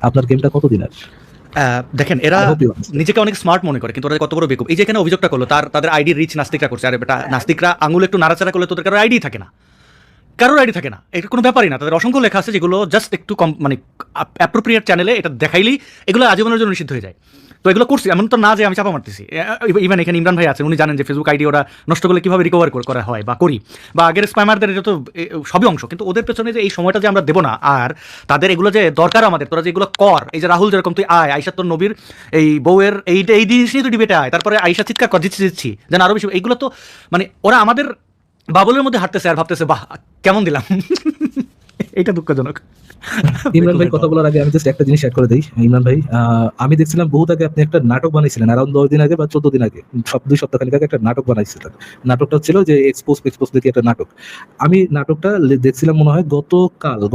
G: আপনার গেমটা কতদিন আর?
C: দেখেন, এরা নিজেকে অনেক স্মার্ট মনে করে, কিন্তু ওরা কত বড় বেকুব। এই যে এখানে অভিযোগটা করলো, তাদের আইডি রিচ নাস্তিকরা করছে। আরে বেটা, নাস্তিকরা আঙুল একটু নাড়াচাড়া করলে তোদের কারোর আইডি থাকে না, এটা কোনো ব্যাপারই না। তাদের অসংখ্য লেখা আছে যেগুলো জাস্ট একটু মানে অ্যাপ্রোপ্রিয়েট চ্যানেলে এটা দেখাইলেই এগুলো আজীবনের জন্য নিষিদ্ধ হয়ে যায়। তো এগুলো করছি, এমন তো না যে আমি চাপা মারতেছি। ইভেন এখানে ইমরান ভাই আছেন, উনি জানেন যে ফেসবুক আইডি ওরা নষ্ট করলে কীভাবে রিকভার করা হয় বা করি, বা আগের স্প্যামারদের, এটা তো সবই অংশ। কিন্তু ওদের পেছনে যে এই সময়টা যে আমরা দেবো না, আর তাদের এগুলো যে দরকার আমাদের, তোরা যে এগুলো কর, এই যে রাহুল যেরকম তুই আয়সা তোর নবীর এই বউয়ের এই জিনিস নিয়ে তুই ডিবেটে আয়, তারপরে আয়সা চিৎকার কর জিতছি যেন আরও বেশি। এইগুলো তো মানে ওরা আমাদের বাবলের মধ্যে হাঁটতেছে আর ভাবতেছে বাহ কেমন দিলাম। এটা দুঃখজনক।
G: ইমরান ভাই কথা বলার আগে আমি জাস্ট একটা জিনিস অ্যাড করে দিই। ইমরান ভাই, আমি দেখছিলাম বহুত আগে আপনি একটা নাটক বানাইছিলেন, অ্যারাউন্ড 10 দিন আগে বা 14 দিন আগে, 2 সপ্তাহ খানিক আগে একটা নাটক বানাইছিলেন। নাটকটা ছিল যে এক্সপোজ দেখি একটা নাটক। আমি নাটকটা দেখছিলাম মনে হয়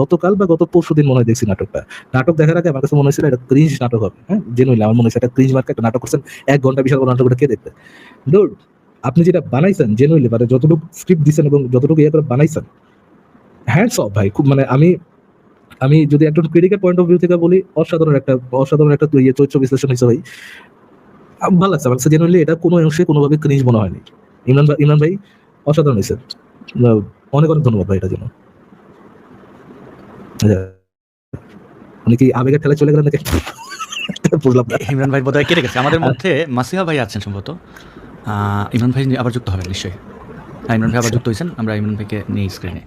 G: গতকাল বা গত পরশুদিন মনে হয় দেখছি নাটকটা। নাটক দেখার আগে আমার কাছে মনে হয়েছিল এটা ক্রিঞ্জ নাটক হবে। হ্যাঁ, জেনুইনলি আমার মনে হয়েছে একটা ক্রিঞ্জ মার্কা একটা নাটক করছেন, 1 ঘন্টা বিশাল বড় নাটকটা কে দেখবে? ডুড, আপনি যেটা বানাইছেন জেনুইনলি, মানে যতটুকু স্ক্রিপ্ট দিছেন এবং যতটুকু ইয়ে করে বানাইছেন, হ্যান্ডস অফ ভাই। খুব মানে আমি যদি একজন ক্রিটিক্যাল পয়েন্ট অফ ভিউ থেকে বলি, অসাধারণ একটা চরিত্র বিশ্লেষণ হয়েছে ভাই। ভালো লাগছে আমার কাছে জেনুইনলি, এটা কোনো অংশে কোনোভাবে ক্রিঞ্জ মনে হয়নি। ইমরান ভাই অসাধারণ হয়েছে। অনেক অনেক ধন্যবাদ ভাই এটার জন্য। উনি কি আবেগের ঠেলায় চলে গেলেন নাকি? বুঝলাম না।
C: ইমরান ভাই বোধহয় কেটে গেছে। আমাদের মধ্যে মাসিহা ভাই আছেন সম্ভবত। ইমরান ভাই আবার যুক্ত হবেন নিশ্চয়ই। ইমরান ভাই আবার যুক্ত হয়েছেন, আমরা ইমরান ভাইকে নিয়ে স্ক্রিনে।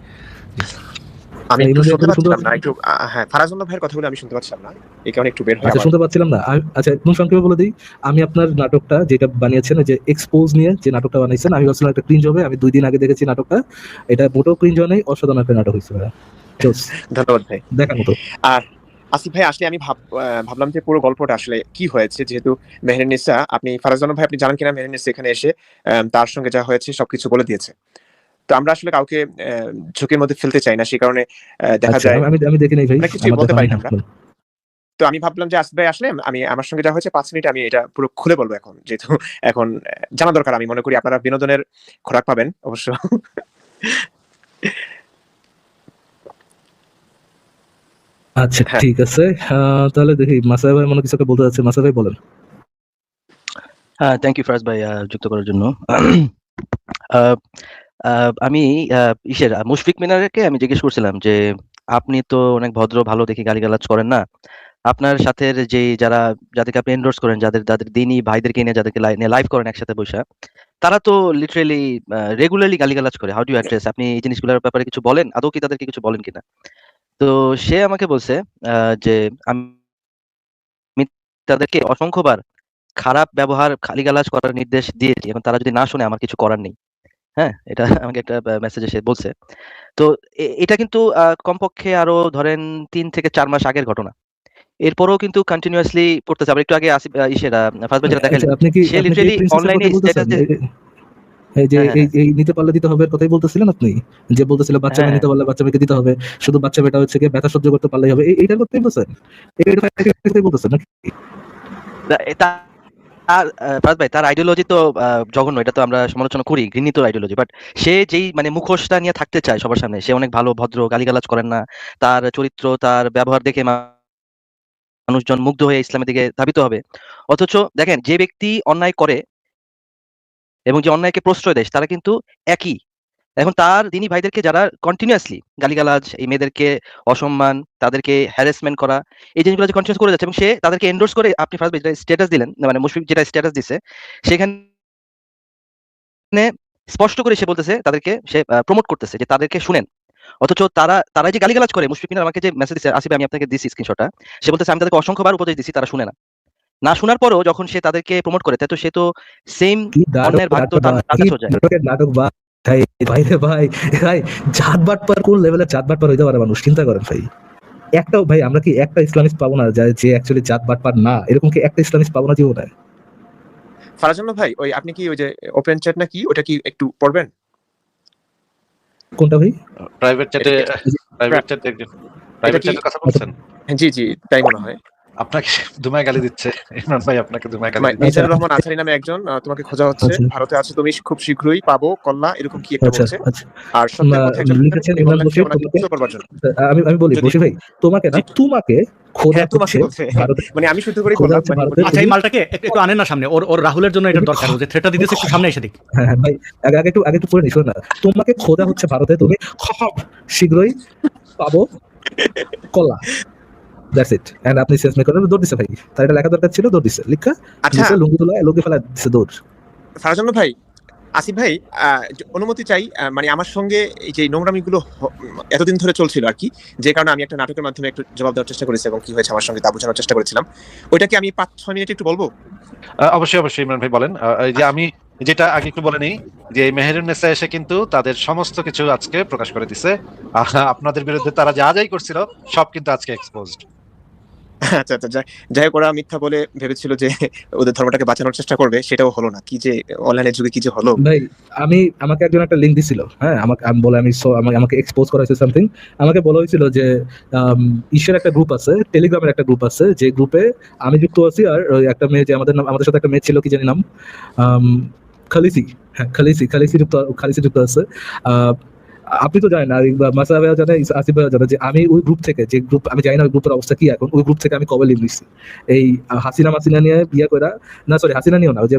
D: আমি একটু
G: ইমরান ভাই
D: শুনতে
G: শুনতে
D: পাচ্ছিলাম না, একটু হ্যাঁ, ফারাজুল্লাহ ভাইয়ের কথাগুলো আমি শুনতে পাচ্ছিলাম না, এই কারণে একটু বের হয়ে
G: আচ্ছা,
D: আবার-
G: শুনতে পাচ্ছিলাম না। আচ্ছা, একদম সংক্ষেপে বলে দিই, আমি আপনার নাটকটা যেটা বানিয়েছেন, যে এক্সপোজ নিয়ে যে নাটকটা বানাইছেন, আমি ভাবছিলাম একটা ক্রিঞ্জ হবে। আমি 2 দিন আগে দেখেছি নাটকটা, এটা মোটেও ক্রিঞ্জ হয় নাই, অসাধারণ একটা নাটক হয়েছে ভাই।
D: ধন্যবাদ ভাই।
G: দেখার মতো।
D: আর আসিফ ভাই, আসলে আমি ভাবলাম যে পুরো গল্পটা আসলে কি হয়েছে, যেহেতু মেহেরুন্নিসা, আপনি ফারাজুল্লাহ ভাই, আপনি জানেন কিনা মেহেরুন্নিসা এখানে এসে তার সঙ্গে যা হয়েছে সবকিছু বলে দিয়েছে। তো আমরা আসলে কাউকে ঝুঁকির মধ্যে ফেলতে চাই না, সেই কারণে দেখা
G: আচ্ছা,
D: যায়
G: আমি দেখি নাই ভাই,
D: অনেক কিছুই
G: আমার
D: বলতে
G: দেখা
D: পারি
G: নাই।
D: না আমরা। তো আমি ভাবলাম যে আসিফ ভাই আসলে আমি আমার সঙ্গে যা হয়েছে 5 মিনিটে আমি এটা পুরো খুলে বলবো এখন, যেহেতু এখন জানা দরকার। আমি মনে করি আপনারা বিনোদনের খোরাক পাবেন অবশ্য।
G: আচ্ছা,
D: হ্যাঁ।
G: ঠিক আছে। তাহলে দেখি মাসা ভাই মনে কিছু একটা বলতে যাচ্ছে। মাসা ভাই বলেন।
H: থ্যাংক ইউ ফারাজ ভাই যুক্ত করার জন্য। আমি মুশফিক মিনারকে আমি জিজ্ঞেস করছিলাম যে আপনি তো অনেক ভদ্র, ভালো দেখি গালিগালাজ করেন না। আপনার সাথে যাদেরকে আপনি এন্ডোর্স করেন, যাদের দিনই ভাইদেরকে এনে যাদেরকে লাইভ করেন একসাথে বসে, তারা তো লিটারেলি রেগুলারলি গালিগালাজ করে। How do address? আপনি এই জিনিসগুলোর ব্যাপারে কিছু বলেন? আদৌ কি তাদেরকে কিছু বলেন কিনা? তো সে আমাকে বলছে যে আমি তাদেরকে অসংখ্যবার খারাপ ব্যবহার, গালিগালাজ করার নির্দেশ দিয়েছি। এখন তারা যদি না শুনে আমার কিছু করার নেই। হ্যাঁ? এটা আমাকে একটা মেসেজে সে বলছে। তো এটা কিন্তু কমপক্ষে আরো ধরেন 3 থেকে 4 মাস আগের ঘটনা। এরপরেও কিন্তু কন্টিনিউয়াসলি করতেছে। আবার একটু আগে আসিফ ফারাজ ভাই যেটা দেখাইলেন,
G: আপনি কি
H: সে লিটারেলি
G: প্রিন্সেসের
H: অনলাইনে
G: কথা বলতেছেন?
H: স্ট্যাটাসে
G: এই যে
H: হ্যাঁ, হ্যাঁ,
G: এই নিতে পারলে দিতে হবে কথাই বলতেছিলেন আপনি, যে বলতেছিল বাচ্চা মেয়ে
H: হ্যাঁ,
G: নিতে পারলে বাচ্চা মেয়েকে দিতে হবে, শুধু বাচ্চা মেয়েটা হচ্ছে কি ব্যথা সহ্য করতে পারলেই হবে, এইটার কথাই বলছেন? এইটাই বলতেছেন নাকি?
H: তার ফারাজ ভাই তার আইডিওলজি তো জঘন্য, এটা তো আমরা সমালোচনা করি, ঘৃণিত আইডিওলজি। বাট সে যেই মানে মুখোশটা নিয়ে থাকতে চায় সবার সামনে, সে অনেক ভালো, ভদ্র, গালিগালাজ করেন না। তার চরিত্র, তার ব্যবহার দেখে মানুষজন মুগ্ধ হয়ে ইসলামের দিকে ধাবিত হবে। অথচ দেখেন, যে ব্যক্তি অন্যায় করে এবং যে অন্যায়কে প্রশ্রয় দেয়, তারা কিন্তু একই। এখন তার দিনী ভাইদেরকে যারা কন্টিনিউয়াসলি গালিগালাজ, এই মেয়েদেরকে অসম্মান, তাদেরকে হ্যারাসমেন্ট করা, এই জিনিসগুলো যে কন্টিনিউয়াস করে যাচ্ছে, এবং সে তাদেরকে এন্ডোর্স করে, আপনি ফার্স্ট যেটা স্ট্যাটাস দিলেন, মানে মুশফিক যেটা স্ট্যাটাস দিছে, সেখানে স্পষ্ট করে সে বলতেছে তাদেরকে সে প্রমোট করতেছে যে তাদেরকে শুনেন। অথচ তারা যে গালিগালাজ করে, মুশফিক মিনার আমাকে যে মেসেজ দিছে, আসিফ আমি আপনাকে দিছি স্ক্রিনশটটা, সে বলতেছে আমি তাদেরকে অসংখ্যবার উপদেশ দিছি, তারা শুনে না। না শোনার পরেও যখন সে তাদেরকে প্রমোট করে, তাই তো সে তো সেম অন্যের ভাগ তো তার কাছেও যায়।
G: নাটক ভাই, ভাই রে ভাই, ভাই জাত বাটপার কোন লেভেলের জাত বাটপার হইতে পারে মানুষ, চিন্তা করেন ভাই। একটাও ভাই, আমরা কি একটা ইসলামিস্ট পাবো না যে অ্যাকচুয়ালি জাত বাটপার না? এরকম কি একটা ইসলামিস্ট পাবো না জীবনে?
D: ফারাজুল্লাহ ভাই, ওই আপনি কি ওই যে ওপেন চ্যাট নাকি ওটা কি একটু পড়বেন?
G: কোনটা ভাই?
A: প্রাইভেট চ্যাটে
D: এটা কি
A: কথা বলছেন?
D: জি, জি, তাই মনে হয়।
A: আপনাকে ধুমায় গালি দিচ্ছে ইমরান ভাই, আপনাকে ধুমায় গালি দিচ্ছে।
D: মিজানুর রহমান আছারি নামে একজন তোমাকে খোঁজা হচ্ছে,
G: আচ্ছা।
D: ভারতে আছো তুমি, খুব শীঘ্রই পাবো কল্লা, এরকম কি একটা
G: আচ্ছা,
D: বলছে।
G: আচ্ছা।
D: আর সত্যের পথে একজন
G: লিখেছেন
D: তিনি
G: ইমরান
D: বললেন যে
G: বশির,
D: ওনাকে মুক্ত করবার জন্য।
G: আমি বলি
D: যদি-
G: বশির ভাই, তোমাকে না,
D: জি।
G: তোমাকে খোদা
D: হ্যাঁ, তোমাকে
G: হচ্ছে
D: বলছে।
G: ভারতে,
D: মানে আমি শুদ্ধ করে
G: খোদা
D: বললাম,
G: হচ্ছে
D: মানে
G: ভারতের
C: আচ্ছা, এই মালটাকে একটু আনেন না সামনে। ওর রাহুলের জন্য এটা দরকার। ও যে থ্রেটটা দিতেছে, একটু সামনে এসে দিক।
G: হ্যাঁ, হ্যাঁ, ভাই আগে একটু পড়ে নিস না। তোমাকে খোদা হচ্ছে ভারতে, তুমি খুব শীঘ্রই পাবো কলা। That's it. এন্ড আপনি শেষ মেকার দৌড় দিছে ভাই, তার এটা লেখা দরকার ছিল, দৌড় দিছে, লিখা
D: আচ্ছা
G: দিছে, লুঙ্গি তোলা লোকে ফেলা দিছে, দৌড়।
D: ফারাজুল্লাহ ভাই, আসিফ ভাই, অনুমতি চাই। মানে আমার সঙ্গে এই যে নোংরামিগুলো এতদিন ধরে চলছিল আর কি, যে কারণে আমি একটা নাটকের মাধ্যমে একটু জবাব দেওয়ার চেষ্টা করেছি এবং কি হয়েছে আমার সঙ্গে তা বোঝানোর চেষ্টা করেছিলাম। ওইটা কি আমি 5-6 মিনিট একটু বলবো?
A: অবশ্যই ইমরান ভাই বলেন। এই যে আমি যেটা আগে একটু বলে নিই যে এই মেহেরুন্নেসা এসে কিন্তু তাদের সমস্ত কিছু আজকে প্রকাশ করে দিছে। আপনাদের বিরুদ্ধে তারা যা যাই করছিল সব কিন্তু আজকে এক্সপোজড।
D: আচ্ছা আচ্ছা, যাই হোক, ওরা মিথ্যা বলে ভেবেছিল যে ওদের ধর্মটাকে বাঁচানোর চেষ্টা করবে, সেটাও হলো না। কি যে অনলাইনের যুগে কি যে হলো।
G: ভাই আমাকে একজন একটা লিঙ্ক দিছিল, হ্যাঁ, আমাকে এক্সপোজ করা হয়েছে সামথিং। আমাকে বলা হয়েছিল যে ইসের একটা গ্রুপ আছে, টেলিগ্রামের একটা গ্রুপ আছে, যে গ্রুপে আমি যুক্ত আছি, আর ওই একটা মেয়ে, যে আমাদের সাথে একটা মেয়ে ছিল, কি জানি নাম, আম, খালিসি, হ্যাঁ খালিসি যুক্ত আছে। আহ, আপনি তো জানেন, আর মাসা ভাইয়া জানে, আসিফ ভাইয়া জানে, যে আমি ওই গ্রুপ থেকে, যে গ্রুপ আমি জানি না ওই গ্রুপের অবস্থা কি এখন, ওই গ্রুপ থেকে আমি কবে লিভ নিচ্ছি। এই হাসিনা নিয়ে বিয়ে করে, না সরি হাসিনা নিয়েও না, ওই যে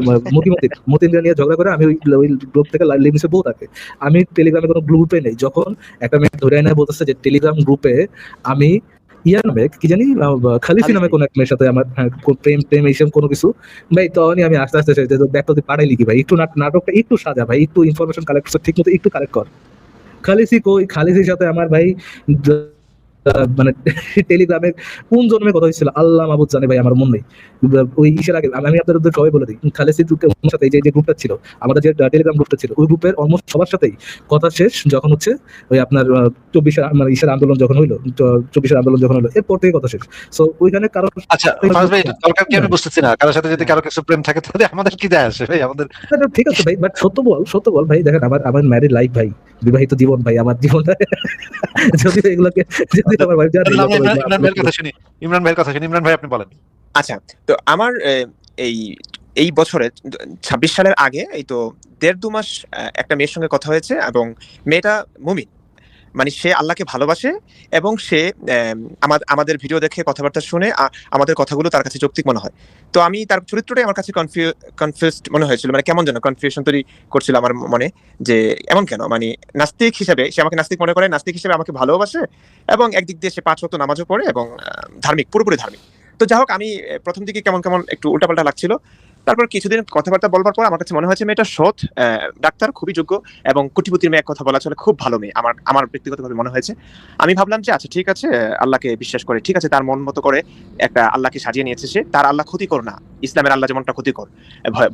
G: মতিন নিয়ে ঝগড়া করে আমি ওই গ্রুপ থেকে লিভ নিচ্ছে বউ থাকে। আমি টেলিগ্রামে কোনো গ্রুপে নেই। যখন একটা মেয়ে ধরে এনে বলতেছে যে টেলিগ্রাম গ্রুপে আমি নামে কি জানি, খালিসি নামে কোন এক মেয়ের সাথে আমার প্রেম এইসব কোনো কিছু, ভাই তখনই আমি আস্তে আস্তে দেখতো পাঠাই লিখি, ভাই একটু নাটকটা একটু সাজা, ভাই একটু ইনফরমেশন কালেক্ট করছে ঠিক মতো, একটু কালেক্ট কর। খালিসির সাথে আমার ভাই মানে টেলিগ্রামে কোন জন্মে কথা হয়েছিল আল্লাহ মাহবুদ জানে, ভাই আমার মন নেই। ওই ইসের আগে আমি আপনাদের সবাই বলে দিই, খালেসির সাথে যে গ্রুপটা ছিল, আমাদের যে টেলিগ্রাম গ্রুপটা ছিল, ওই গ্রুপের অলমোস্ট সবার সাথেই কথা শেষ যখন হচ্ছে ওই আপনার 24 মানে ইসের আন্দোলন যখন হইলো, 24 আন্দোলন যখন হইলো, এরপর থেকে কথা শেষ। সো ওইখানে কারো
A: আচ্ছা ফারাজ ভাই, এটা দরকার কি আমি বুঝতেছি না। কারোর সাথে যদি কারো কিছু প্রেম থাকে তাহলে আমাদের কি যায় আসে ভাই? আমাদের
G: ঠিক আছে ভাই, বাট সত্য বল ভাই, দেখেন আমার ম্যারিড লাইফ ভাই, বিবাহিত জীবন ভাই, আমার জীবনটা যদি এগুলোকে যদি আমার ভাই জানে।
A: ইমরান ভাইয়ের কথা শুনি, ইমরান ভাই আপনি বলেন।
D: আচ্ছা, তো আমার এই এই বছরে 26 সালের আগে এই তো 1.5-2 মাস একটা মেয়ের সঙ্গে কথা হয়েছে, এবং মেয়েটা মুমিন, মানে সে আল্লাহকে ভালোবাসে, এবং সে আমাদের ভিডিও দেখে কথাবার্তা শুনে আমাদের কথাগুলো তার কাছে যৌক্তিক মনে হয়। তো আমি তার চরিত্রটাই আমার কাছে কনফিউজড মনে হয়েছিল, মানে কেমন যেন কনফিউশন তৈরি করছিল আমার মনে, যে এমন কেন, মানে নাস্তিক হিসেবে সে আমাকে নাস্তিক মনে করে, নাস্তিক হিসেবে আমাকে ভালোবাসে, এবং একদিক দিয়ে সে 5 ওয়াক্ত নামাজও পড়ে, এবং ধার্মিক, পুরোপুরি ধার্মিক। তো যাই হোক, আমি প্রথম দিকে কেমন কেমন একটু উল্টাপাল্টা লাগছিল। তারপর কিছুদিন কথাবার্তা বলবার পর আমার কাছে মনে হয়েছে মেয়েটা সৎ, ডাক্তার, খুবই যোগ্য, এবং কোটিপতির মেয়ে, এক কথা বলা চলে, খুব ভালো মেয়ে আমার ব্যক্তিগতভাবে মনে হয়েছে। আমি ভাবলাম যে আচ্ছা ঠিক আছে, আল্লাহকে বিশ্বাস করে, ঠিক আছে, তার মন মতো করে একটা আল্লাহকে সাজিয়ে নিয়েছে সে। তার আল্লাহ ক্ষতিকর না, ইসলামের আল্লাহ যেমনটা ক্ষতিকর,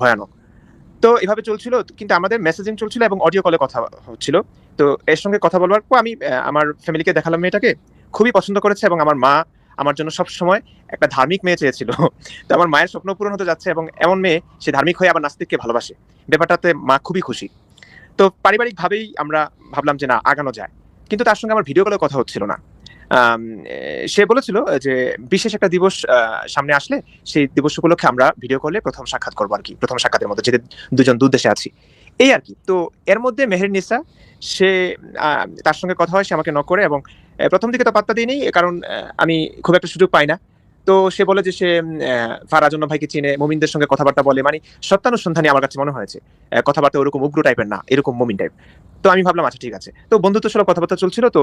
D: ভয়ানক। তো এভাবে চলছিল, কিন্তু আমাদের মেসেজিং চলছিল এবং অডিও কলে কথা হচ্ছিল। তো এর সঙ্গে কথা বলবার পর আমি আমার ফ্যামিলিকে দেখালাম মেয়েটাকে, খুবই পছন্দ করেছে, এবং আমার মা আমার জন্য সব সময় একটা ধার্মিক মেয়ে চেয়েছিল। তো আমার মায়ের স্বপ্ন পূরণ হতে যাচ্ছে, এবং এমন মেয়ে, সে ধার্মিক হয়ে আবার নাস্তিককে ভালোবাসে, ব্যাপারটাতে মা খুবই খুশি। তো পারিবারিক ভাবেই আমরা ভাবলাম যে না, আগানো যায়। কিন্তু তার সঙ্গে আমার ভিডিও কলে কথা হচ্ছিল না। সে বলেছিল যে বিশেষ একটা দিবস সামনে আসলে সেই দিবস উপলক্ষে আমরা ভিডিও কলে প্রথম সাক্ষাৎ করবো আর কি, প্রথম সাক্ষাতের মধ্যে, যেহেতু দুজন দূর দেশে আছি, এই আর কি। তো এর মধ্যে মেহেরুন্নেসা, সে তার সঙ্গে কথা হয়, সে আমাকে নক করে, এবং প্রথম দিকে তো পাত্তা দিইনি, কারণ আমি খুব একটা সুযোগ পাই না। তো সে বলে যে সে ফারাজুন ভাইকে চিনে, মুমিনদের সঙ্গে কথাবার্তা বলে, মানে সত্যানুসন্ধানী আমার কাছে মনে হয়েছে, কথাবার্তা ওরকম উগ্র টাইপের না, এরকম মুমিন টাইপ। তো আমি ভাবলাম আচ্ছা ঠিক আছে। তো বন্ধুত্ব সুলভ কথাবার্তা চলছিল। তো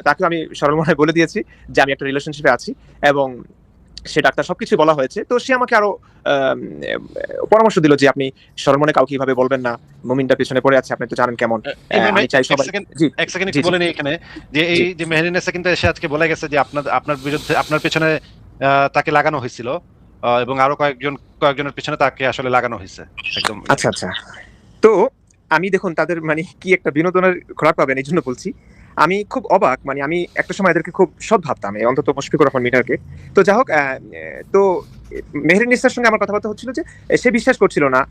D: তাকেও আমি সরল মনে বলে দিয়েছি যে আমি একটা রিলেশনশিপে আছি, এবং সে ডাক্তার, সবকিছু বলা হয়েছে। তো সে আমাকে আরো পরামর্শ দিল যে আপনি সরল মনে কাউকে এইভাবে বলবেন না, মুমিনটা পিছনে পড়ে আছে, আপনি তো জানেন কেমন। আমি চাই সবাই।
A: এক সেকেন্ড একটু বলে নেই এখানে, যে এই যে মেহেরুন্নেসা কিন্তু এসে আজকে বলে গেছে যে আপনার বিরুদ্ধে, আপনার পেছনে তাকে লাগানো হয়েছিল, এবং আরো কয়েকজনের পিছনে তাকে আসলে লাগানো হয়েছে একদম।
D: আচ্ছা আচ্ছা। তো আমি দেখুন, তাদের মানে কি একটা বিনোদনের খোরাক পাবেন, এই জন্য বলছি। আমি খুব অবাক, মানে আমি একটা সময় এদেরকে খুব সৎ ভাবতাম, অন্তত মুশফিকুর রহমান মিনারকে। তো যাই হোক, তো মেহেরুন্নেসার সঙ্গে আমার কথাবার্তা হচ্ছিল যে সে বিশ্বাস করছিল না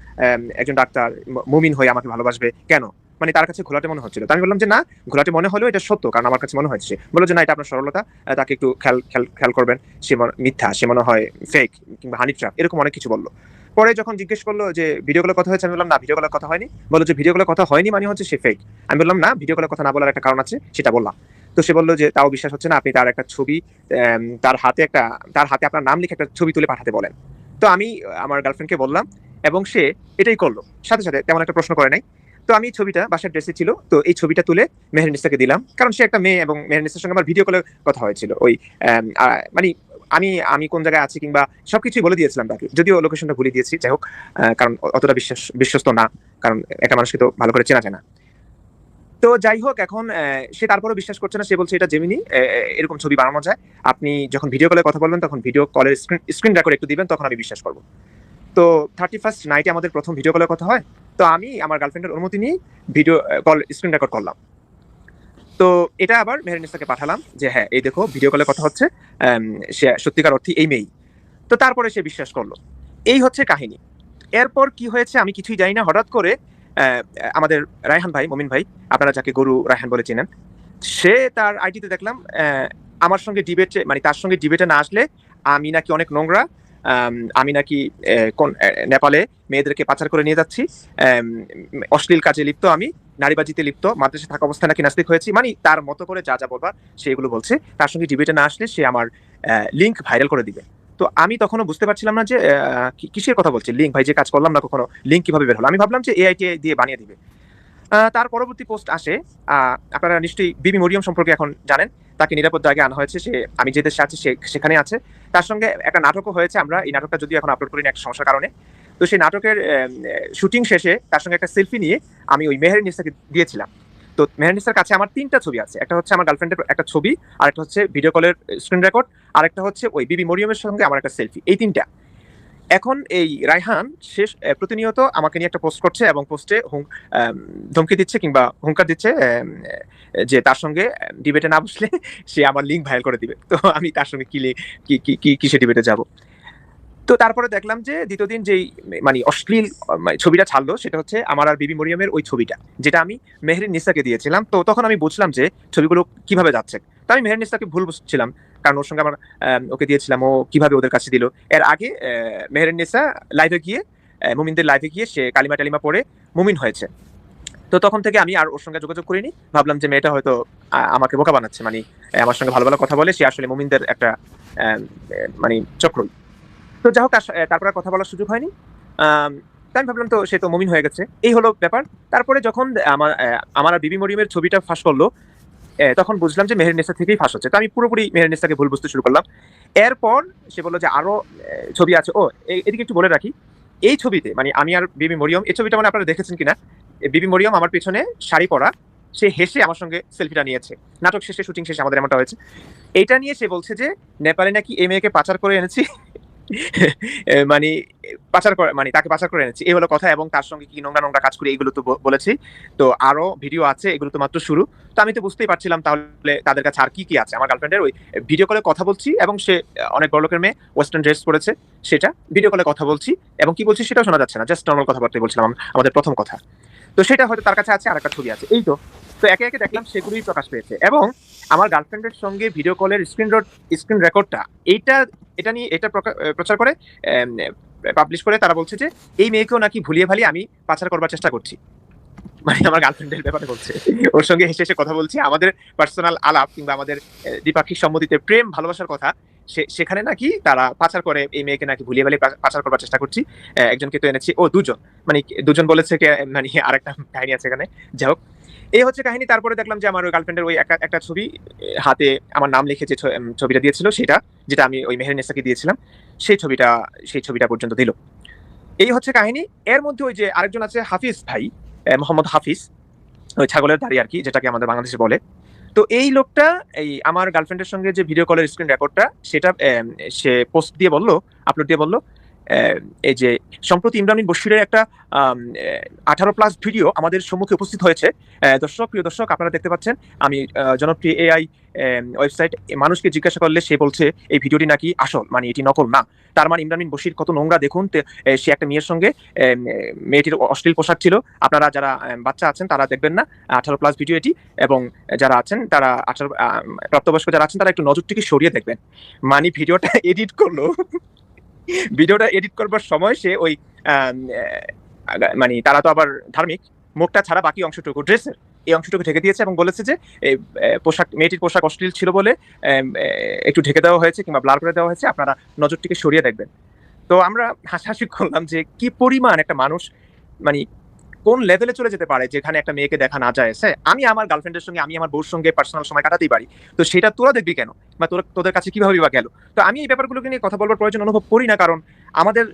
D: একজন ডাক্তার মুমিন হয়ে আমাকে ভালোবাসবে, কেন, মানে তার কাছে ঘোলাটে মনে হচ্ছিল। তো আমি বললাম যে না, ঘোলাটে মনে হলেও এটা সত্য, কারণ আমার কাছে মনে হয়েছে। বললো যে না, এটা আপনার সরলতা, তাকে একটু খেয়াল করবেন, সে মিথ্যা, সে মনে হয় ফেক কিংবা হানি ট্র্যাপ, এরকম অনেক কিছু বললো। পরে যখন জিজ্ঞেস করলো যে ভিডিও কলের কথা হয়েছে, আমি বললাম না, ভিডিও কলের কথা হয়নি। বললো যে ভিডিও কলের কথা হয়নি মানে হচ্ছে সে ফেক। আমি বললাম না, ভিডিও কলের কথা না বলার একটা কারণ আছে, সেটা বললাম। তো সে বললো যে তাও বিশ্বাস হচ্ছে না, আপনি তার একটা ছবি, তার হাতে আপনার নাম লিখে একটা ছবি তুলে পাঠাতে বলেন। তো আমি আমার গার্লফ্রেন্ডকে বললাম, এবং সে এটাই করলো, সাথে সাথে তেমন একটা প্রশ্ন করে নাই। তো আমি ছবিটা বাসার ড্রেসে ছিল, তো এই ছবিটা তুলে মেহেরুন্নেসাকে দিলাম, কারণ সে একটা মেয়ে, এবং মেহেরুন্নেসার সঙ্গে আমার ভিডিও কলে কথা হয়েছিল। ওই মানে আমি কোন জায়গায় আছি কিংবা সবকিছুই বলে দিয়েছিলাম তাকে, যদিও লোকেশনটা ভুলে দিয়েছি। যাই হোক, কারণ অতটা বিশ্বস্ত না, কারণ একটা মানুষকে তো ভালো করে চেনা যায় না। তো যাই হোক, এখন সে তারপরেও বিশ্বাস করছে না। সে বলছে এটা জেমিনি, এরকম ছবি বানানো যায়, আপনি যখন ভিডিও কলে কথা বলবেন তখন ভিডিও কলের স্ক্রিন রেকর্ড একটু দিবেন, তখন আমি বিশ্বাস করবো। তো 31st নাইটে আমাদের প্রথম ভিডিও কলের কথা হয়। তো আমি আমার গার্লফ্রেন্ডের অনুমতি নিয়ে ভিডিও কল স্ক্রিন রেকর্ড করলাম। তো এটা আবার মেহেরুন্নেসাকে পাঠালাম যে হ্যাঁ এই দেখো ভিডিও কলে কথা হচ্ছে, সে সত্যিকার অর্থে এই মেয়েই। তো তারপরে সে বিশ্বাস করলো। এই হচ্ছে কাহিনী। এরপর কি হয়েছে আমি কিছুই জানি না। হঠাৎ করে আমাদের রায়হান ভাই, মমিন ভাই, আপনারা যাকে গরু রায়হান বলে চেনেন, সে তার আইডিতে দেখলাম আমার সঙ্গে ডিবেটে, মানে তার সঙ্গে ডিবেটে না আসলে আমি নাকি অনেক নোংরা, আমি নাকি কোন নেপালে মেয়েদেরকে পাচার করে নিয়ে যাচ্ছি, অশ্লীল কাজে লিপ্ত, আমি নারীবাজিতে লিপ্ত, মাদ্রাসা থাকা অবস্থায় নাকি নাস্তিক হয়েছি, মানে তার মতো করে যা যা বলবার সেগুলো বলছে। তার সঙ্গে ডিবেটে না আসলে সে আমার লিঙ্ক ভাইরাল করে দিবে। তো আমি তখনও বুঝতে পারছিলাম না যে কিসের কথা বলছে লিঙ্ক, ভাই যে কাজ করলাম না কখনো লিঙ্ক কিভাবে বের হলো। আমি ভাবলাম যে এআই দিয়ে বানিয়ে দিবে। তার পরবর্তী পোস্ট আসে, আপনারা নিশ্চয়ই বিবি মরিয়ম সম্পর্কে এখন জানেন। তাকে নিরাপদ জায়গায় আনা হয়েছে, সে আমি যে দেশে আছি সেখানে আছে। তার সঙ্গে একটা নাটকও হয়েছে, আমরা এই নাটকটা যদিও এখন আপলোড করিনি একটা সমস্যার কারণে। তো সেই নাটকের শুটিং শেষে তার সঙ্গে একটা সেলফি নিয়ে আমি ওই মেহেরুন্নেসাকে দিয়েছিলাম। তো মেহেরুন্নেসার কাছে আমার 3টা ছবি আছে, একটা হচ্ছে আমার গার্লফ্রেন্ডের একটা ছবি, আর একটা হচ্ছে ভিডিও কলের স্ক্রিন রেকর্ড, আর একটা হচ্ছে ওই বিবি মরিয়মের সঙ্গে আমার একটা সেলফি। এই 3টা। এখন এই রায়হান শেষ প্রতিনিয়ত আমাকে নিয়ে একটা পোস্ট করছে এবং পোস্টে ধমকি দিচ্ছে কিংবা হুঙ্কার দিচ্ছে যে তার সঙ্গে ডিবেটে না বসলে সে আমার লিঙ্ক ভাইরাল করে দিবে। তো আমি তার সঙ্গে কিসে ডিবেটে যাব। তো তারপরে দেখলাম যে দ্বিতীয় দিন যেই মানে অশ্লীল ছবিটা ছাড়লো সেটা হচ্ছে আমার আর বিবি মরিয়মের ওই ছবিটা, যেটা আমি মেহেরুন্নেসাকে দিয়েছিলাম। তো তখন আমি বুঝলাম যে ছবিগুলো কিভাবে যাচ্ছে। তো আমি মেহেরুন্নেসাকে ভুল বুঝছিলাম, কারণ ওর সঙ্গে আমার ওকে দিয়েছিলাম, ও কিভাবে ওদের কাছে দিল। এর আগে মেহেরুন্নেসা লাইভে গিয়ে, মুমিনদের লাইভে গিয়ে সে কালিমা টালিমা পড়ে মুমিন হয়েছে। তো তখন থেকে আমি আর ওর সঙ্গে যোগাযোগ করিনি, ভাবলাম যে মেয়েটা হয়তো আমাকে বোকা বানাচ্ছে, মানে আমার সঙ্গে ভালো ভালো কথা বলে, সে আসলে মুমিনদের একটা মানে চক্রই। তো যাই হোক, তারপর আর কথা বলার সুযোগ হয়নি। তাই আমি ভাবলাম তো সে তো মুমিন হয়ে গেছে, এই হলো ব্যাপার। তারপরে যখন আমার আর বিবি মরিয়মের ছবিটা ফাঁস করলো, তখন বুঝলাম যে মেহেরুন্নেসা থেকেই ফাঁস হচ্ছে। তো আমি পুরোপুরি মেহেরুন্নেসাকে ভুল বুঝতে শুরু করলাম। এরপর সে বললো যে আরো ছবি আছে। ও এদিকে একটু বলে রাখি, এই ছবিতে মানে আমি আর বিবি মরিয়ম, এই ছবিটা মানে আপনারা দেখেছেন কিনা, বিবি মরিয়ম আমার পিছনে শাড়ি পরা, সে হেসে আমার সঙ্গে সেলফিটা নিয়েছে। নাটক শেষে, শুটিং শেষে আমাদের এমনটা হয়েছে। এইটা নিয়ে সে বলছে যে নেপালে নাকি এই মেয়েকে পাচার করে এনেছি মানে পাচার করে, মানে তাকে পাচার করে এনেছি, এই হলো কথা। এবং তার সঙ্গে কি নোংরা নোংরা কাজ করি এগুলো তো বলেছি। তো আরো ভিডিও আছে, এগুলো তো মাত্র শুরু। তো আমি তো বুঝতেই পারছিলাম তাহলে তাদের কাছে আর কি কি আছে। আমার গার্লফ্রেন্ডের ওই ভিডিও কলে কথা বলছি এবং সে অনেক বড় লোকের মেয়ে, ওয়েস্টার্ন ড্রেস পরেছে, সেটা ভিডিও কলে কথা বলছি এবং কি বলছি সেটাও শোনা যাচ্ছে না, জাস্ট নর্মাল কথাবার্তাই বলছিলাম আমাদের প্রথম কথা। তো সেটা হয়তো তার কাছে আছে, আর একটা ছবি আছে, এই তো। তো একে একে দেখলাম সেগুলোই প্রকাশ পেয়েছে। এবং আমার গার্লফ্রেন্ডের সঙ্গে ভিডিও কলের স্ক্রিন রেকর্ডটা এটা নিয়ে এটা প্রচার করে পাবলিশ করে তারা বলছে যে এই মেয়েকেও নাকি ভুলিয়ে ভালিয়ে আমি পাচার করবার চেষ্টা করছি। মানে আমার গার্লফ্রেন্ডের ব্যাপারে বলছে, ওর সঙ্গে হেসে হেসে কথা বলছি, আমাদের পার্সোনাল আলাপ কিংবা আমাদের দ্বিপাক্ষিক সম্মতিতে প্রেম ভালোবাসার কথা, সেখানে নাকি তারা পাচার করে এই মেয়েকে নাকি ভুলিয়ে ভালিয়ে পাচার করবার চেষ্টা করছি। একজনকে তো এনেছি, ও দুজন, মানে দুজন বলেছে, মানে আরেকটা কাহিনী আছে এখানে। যাই হোক, এই হচ্ছে কাহিনী। তারপরে দেখলাম যে আমার ওই গার্লফ্রেন্ডের ওই একটা ছবি, হাতে আমার নাম লিখে যে ছবিটা দিয়েছিল, সেটা যেটা আমি ওই মেহেরুন্নেসাকে দিয়েছিলাম, সেই ছবিটা পর্যন্ত দিল। এই হচ্ছে কাহিনী। এর মধ্যে ওই যে আরেকজন আছে হাফিজ ভাই, মোহাম্মদ হাফিজ, ওই ছাগলের দাড়ি আর কি, যেটাকে আমাদের বাংলাদেশে বলে। তো এই লোকটা এই আমার গার্লফ্রেন্ডের সঙ্গে যে ভিডিও কলের স্ক্রিন রেকর্ডটা, সেটা সে পোস্ট দিয়ে বললো, আপলোড দিয়ে বললো, এই যে সম্প্রতি ইমরান বশিরের একটা 18+ ভিডিও আমাদের সম্মুখে উপস্থিত হয়েছে। প্রিয় দর্শক, আপনারা দেখতে পাচ্ছেন, আমি জনপ্রিয় এআই ওয়েবসাইট মানুষকে জিজ্ঞাসা করলে সে বলছে এই ভিডিওটি নাকি আসল, মানে এটি নকল না। তার মানে ইমরান বশির কত নোংরা দেখুন। সে একটা মেয়ের সঙ্গে, মেয়েটির অশ্লীল পোশাক ছিল। আপনারা যারা বাচ্চা আছেন তারা দেখবেন না 18+ ভিডিও এটি, এবং যারা আছেন তারা 18 প্রাপ্তবয়স্ক যারা আছেন তারা একটু নজরটিকে সরিয়ে দেখবেন। মানে ভিডিওটা এডিট করলো, ভিডিওটা এডিট করবার সময় সে ওই মানে তারা তো আবার ধার্মিক, মুখটা ছাড়া বাকি অংশটুকু, ড্রেসের এই অংশটুকু ঢেকে দিয়েছে এবং বলেছে যে মেয়েটির পোশাক অশ্লীল ছিল বলে একটু ঢেকে দেওয়া হয়েছে কিংবা ব্লার করে দেওয়া হয়েছে, আপনারা নজরটিকে সরিয়ে দেখবেন। তো আমরা হাসাহাসি করলাম যে কি পরিমাণ একটা মানুষ, মানে কোন লেভেলে চলে যেতে পারে যেখানে একটা মেয়েকে দেখা না যায়। আমি আমার গার্লফ্রেন্ডের সঙ্গে, আমি আমার বউর সঙ্গে পার্সোনাল সময় কাটাতেই পারি, তো সেটা তোরা দেখবি কেন, বা তোদের কাছে কিভাবে বা গেল। তো আমি এই ব্যাপারগুলোকে নিয়ে কথা বলবার প্রয়োজন অনুভব করি না, কারণ আমাদের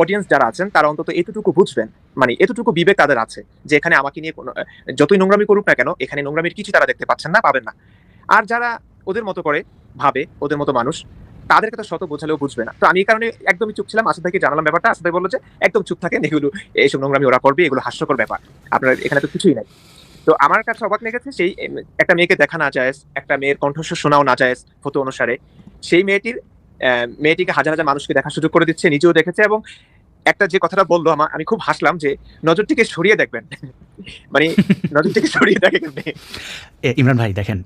D: অডিয়েন্স যারা আছেন তারা অন্তত এতটুকু বুঝবেন, মানে এতটুকু বিবেক তাদের আছে যে এখানে আমাকে নিয়ে যতই নোংরামি করুক না কেন, এখানে নোংরামির কিছু তারা দেখতে পাচ্ছেন না, পাবেন না। আর যারা ওদের মতো করে ভাবে, ওদের মতো মানুষ, তাদেরকে তো শত বোঝালেও বুঝবে না। তো আমি এই কারণে একদমই চুপ ছিলাম। আসাদ ভাইকে জানালাম ব্যাপারটা। আসাদ ভাই বলল যে একদম চুপ থাকেন, এগুলো এইসব নোংরামি ওরা করবে, এগুলো হাস্যকর ব্যাপার, আপনার এখানে তো কিছুই নাই। তো আমার কাছে অবাক লেগেছে সেই একটা মেয়েকে দেখা না যায়, একটা মেয়ের কণ্ঠস্বর শোনাও না যায় ফটো অনুসারে, সেই মেয়েটিকে হাজার হাজার মানুষকে দেখার সুযোগ করে দিচ্ছে, নিজেও দেখেছে। এবং একটা যে কথাটা বললো আমি খুব হাসলাম যে নজরটিকে সরিয়ে দেখবেন মানে নজরটিকে সরিয়ে দেখেন
C: ইমরান ভাই দেখেন,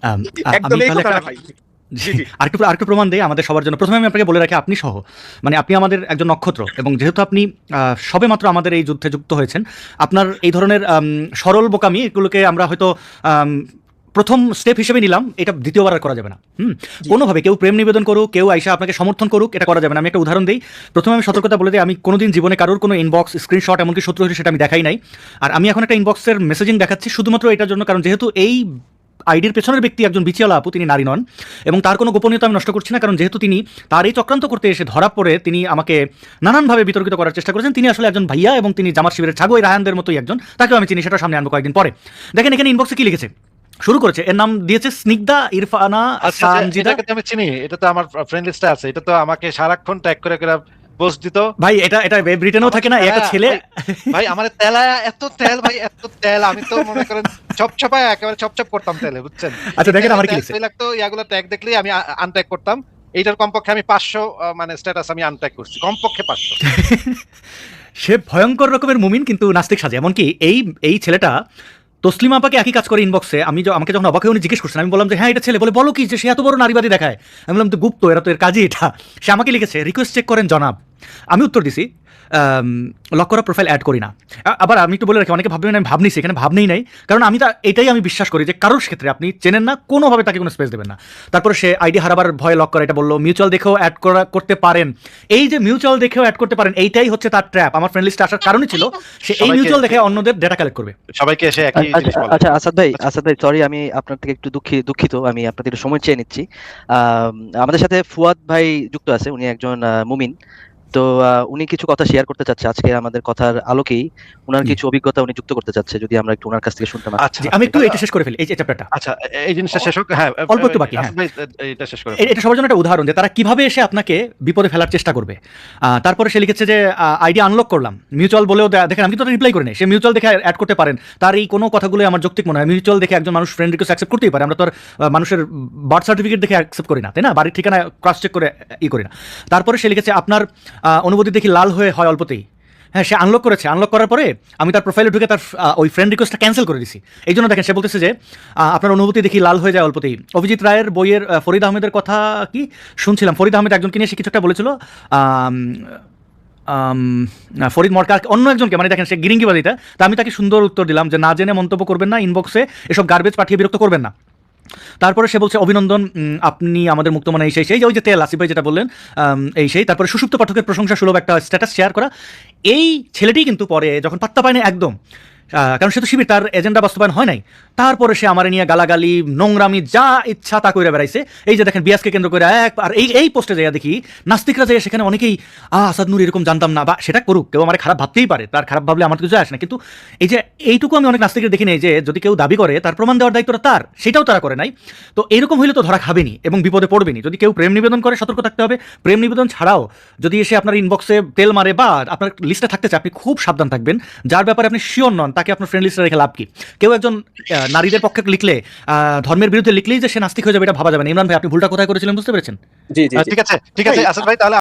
D: একদম
C: আমি
D: এই
C: তাহলে
D: কথাটা
C: একটা-
D: ভাই।
C: জি, আরেকটু প্রমাণ দেই আমাদের সবার জন্য। প্রথমে আমি আপনাকে বলে রাখি, আপনি সহ মানে আপনি আমাদের একজন নক্ষত্র, এবং যেহেতু আপনি সবেমাত্র আমাদের এই যুদ্ধে যুক্ত হয়েছেন, আপনার এই ধরনের সরল বোকামি এগুলোকে আমরা হয়তো প্রথম স্টেপ হিসেবে নিলাম, এটা দ্বিতীয়বার আর করা যাবে না। কোনোভাবে কেউ প্রেম নিবেদন করুক, কেউ আইসা আপনাকে সমর্থন করুক, এটা করা যাবে না। আমি একটা উদাহরণ দিই। প্রথমে আমি সতর্কতা বলে দিই, আমি কোনোদিন জীবনে কারোর কোনো ইনবক্স স্ক্রিনশট এমনকি শত্রু হয়েছে সেটা আমি দেখাই নাই। আর আমি এখন একটা ইনবক্সের মেসেজিং দেখাচ্ছি শুধুমাত্র এটার জন্য, কারণ যেহেতু এই আইডির পেছনের ব্যক্তি একজন বিচিয়ালা আপু, তিনি নারী নন, এবং তার কোনো গোপনীয়তা আমি নষ্ট করছি না, কারণ যেহেতু তিনি তার এই চক্রান্ত করতে এসে ধরা পড়ে তিনি আমাকে নানানভাবে বিতর্কিত করার চেষ্টা করেছেন। তিনি আসলে একজন ভাইয়া, এবং তিনি জামাত শিবিরের ছাগই রায়ানদের মতোই একজন, তাকেও আমি চিনি, সেটা সামনে আনবো কয়েকদিন পরে। দেখেন এখানে ইনবক্সে কি লিখেছে, শুরু করেছে, এর নাম দিয়েছে স্নিগ্ধা ইরফানা সানজিদা।
A: এটাকে তো আমি চিনি, এটা তো আমার ফ্রেন্ড লিস্টে আছে, এটা তো আমাকে সারাক্ষণ ট্যাগ করে করে পোস্ট দিত
C: ভাই এটা ব্রিটেনেও থাকে না, একটা ছেলে।
A: ভাই আমার তেলায়া এত তেল, ভাই এত তেল, আমি তো মনে করেন চপচপায় একেবারে চপচপ করতাম তেলে, বুঝছেন?
C: আচ্ছা দেখেন আমার কি লিখছে,
A: লাগতো ইয়াগুলো ট্যাগ দেখলেই আমি আনট্যাগ করতাম। এইটার কমপক্ষে আমি 500 মানে স্ট্যাটাস আমি আনট্যাগ করছি, কমপক্ষে 500।
C: সে ভয়ঙ্কর রকমের মুমিন কিন্তু নাস্তিক সাজে। এমনকি এই ছেলেটা তসলিমা আপাকে একই কাজ করে ইনবক্সে। আমাকে যখন অবাক হয়ে উনি জিজ্ঞেস করছেন, আমি বললাম যে হ্যাঁ এটা ছেলে। বলো কি যে সে এত বড় নারীবাদী দেখায়? আমি বললাম তো গুপ্ত, এরা তো এর কাজই এটা। সে আমাকে লিখেছে রিকোয়েস্ট চেক করেন জনাব। আমি উত্তর দিছি লক করা প্রোফাইল অ্যাড করি না। আবার আমি একটু বলে রাখি, অনেকে ভাববেন আমি ভাব নিছি, এখানে ভাব নেই নাই, কারণ এটাই আমি বিশ্বাস করি যে কারোর ক্ষেত্রে আপনি চেনেন না, কোনোভাবে তাকে কোনো স্পেস দেবেন না। তারপরে সে আইডি হারাবার ভয়ে লক করা, এটা বললো। মিউচুয়াল দেখেও অ্যাড করতে পারেন, এই যে মিউচুয়াল দেখেও অ্যাড করতে পারেন, এইটাই হচ্ছে তার ট্র্যাপ। আমার ফ্রেন্ড লিস্টে আসার কারণই ছিল সে এই মিউচুয়াল দেখে অন্যদের ডেটা কালেক্ট করবে।
A: সবাইকে এসে একই জিনিস বলে।
H: আচ্ছা আসাদ ভাই সরি, আমি আপনার থেকে একটু দুঃখিত, আমি আপনাদের একটু সময় চেয়ে নিচ্ছি। আমাদের সাথে ফুয়াদ ভাই যুক্ত আছে, উনি একজন মুমিন। তো উনি কিছু কথা শেয়ার করতে চাচ্ছে আজকে আমাদের কথার আলোকেই, উনার কিছু অভিজ্ঞতা উনি যুক্ত করতে চাচ্ছে, যদি আমরা একটু ওনার কাছ থেকে শুনতে পারি।
A: আচ্ছা
C: আমি একটু এটা শেষ করে ফেলি, এই চ্যাপ্টারটা।
A: আচ্ছা এই জিনিসটা শেষ হোক। হ্যাঁ
C: অল্প একটু বাকি, হ্যাঁ।
A: ভাই এটা শেষ করে
C: এটা সবার জন্য একটা উদাহরণ যে তারা কিভাবে এসে আপনাকে বিপদে ফেলার চেষ্টা করবে। তারপরে সে লিখেছে যে আইডি আনলক করলাম, মিউচুয়াল বলেও দেখেন আমি কিন্তু রিপ্লাই করি না, সে মিউচুয়াল দেখে অ্যাড করতে পারেন। তার এই কোনো কথাগুলো আমার যৌক্তিক মনে হয়। মিউচুয়াল দেখে একজন মানুষ ফ্রেন্ড রিকোয়েস্ট অ্যাকসেপ্ট করতেই পারে, আমরা তো আর মানুষের বার্থ সার্টিফিকেট দেখে অ্যাকসেপ্ট করি না, তাই না? বাড়ির ঠিকানা ক্রস চেক করে করি না। তারপরে সে লিখেছে আপনার অনুভূতি দেখি লাল হয়ে হয় অল্পতেই। হ্যাঁ, সে আনলক করেছে, আনলক করার পরে আমি তার প্রোফাইলে ঢুকে তার ওই ফ্রেন্ড রিকোয়েস্টটা ক্যান্সেল করে দিছি। এই জন্য দেখেন সে বলতেছে যে আপনার অনুভূতি দেখি লাল হয়ে যায় অল্পতেই। অভিজিৎ রায়ের বইয়ের ফরিদ আহমেদের কথা কি শুনছিলাম, ফরিদ আহমেদ একজনকে নিয়ে সে কিছু একটা বলেছিল, ফরিদ মরকার অন্য একজনকে, মানে দেখেন সে গিরিঙ্গিবাদিটা। তা আমি তাকে সুন্দর উত্তর দিলাম যে না জেনে মন্তব্য করবেন না, ইনবক্সে এসব গার্বেজ পাঠিয়ে বিরক্ত করবেন না। তারপরে সে বলছে অভিনন্দন, আপনি আমাদের মুক্ত মনে এই সেই যে ওই যে তেল আসিফ ভাই যেটা বললেন এই সেই। তারপরে সুষুপ্ত পাঠকের প্রশংসা সুলভ একটা স্ট্যাটাস শেয়ার করা। এই ছেলেটি কিন্তু পরে যখন পাত্তা পায় না একদম, কারণ সে তো শিবির, তার এজেন্ডা বাস্তবায়ন হয় নাই, তারপরে সে আমার নিয়ে গালাগালি নোংরামি যা ইচ্ছা তা করে বেড়াইছে। এই যে দেখেন বিয়াসকে কেন্দ্র করে আর এই পোস্টে যাইয়া দেখি নাস্তিকরা যাই সেখানে অনেকেই আসাদ নূর এরকম জানতাম না, বা সেটা করুক, কেউ আমার খারাপ ভাবতেই পারে, তার খারাপ ভাবলে আমার কিছু আসে না। কিন্তু এই যে এইটুকু আমি অনেক নাস্তিকের দেখি নেই যে যদি কেউ দাবি করে তার প্রমাণ দেওয়ার দায়িত্বটা তার, সেটাও তারা করে নাই। তো এরকম হইলে তো ধরা খাবেনি এবং বিপদে পড়বেনি। যদি কেউ প্রেম নিবেদন করে সতর্ক থাকতে হবে। প্রেম নিবেদন ছাড়াও যদি এসে আপনার ইনবক্সে তেল মারে বা আপনার লিস্টে থাকতে চায়, আপনি খুব সাবধান থাকবেন। যার ব্যাপারে আপনি শিওর নন তাকে আপনার ফ্রেন্ড লিস্টে রেখে লাভ কি? কেউ একজন নারীদের পক্ষে লিখলে, ধর্মের বিরুদ্ধে লিখলেই যে সে নাস্তিক হয়ে যাবে এটা ভাবা যাবে না। ইমরান ভাই আপনি ভুলটা কোথায় করেছিলেন বুঝতে পেরেছেন?
D: জি জি
A: ঠিক আছে আসাদ ভাই, তাহলে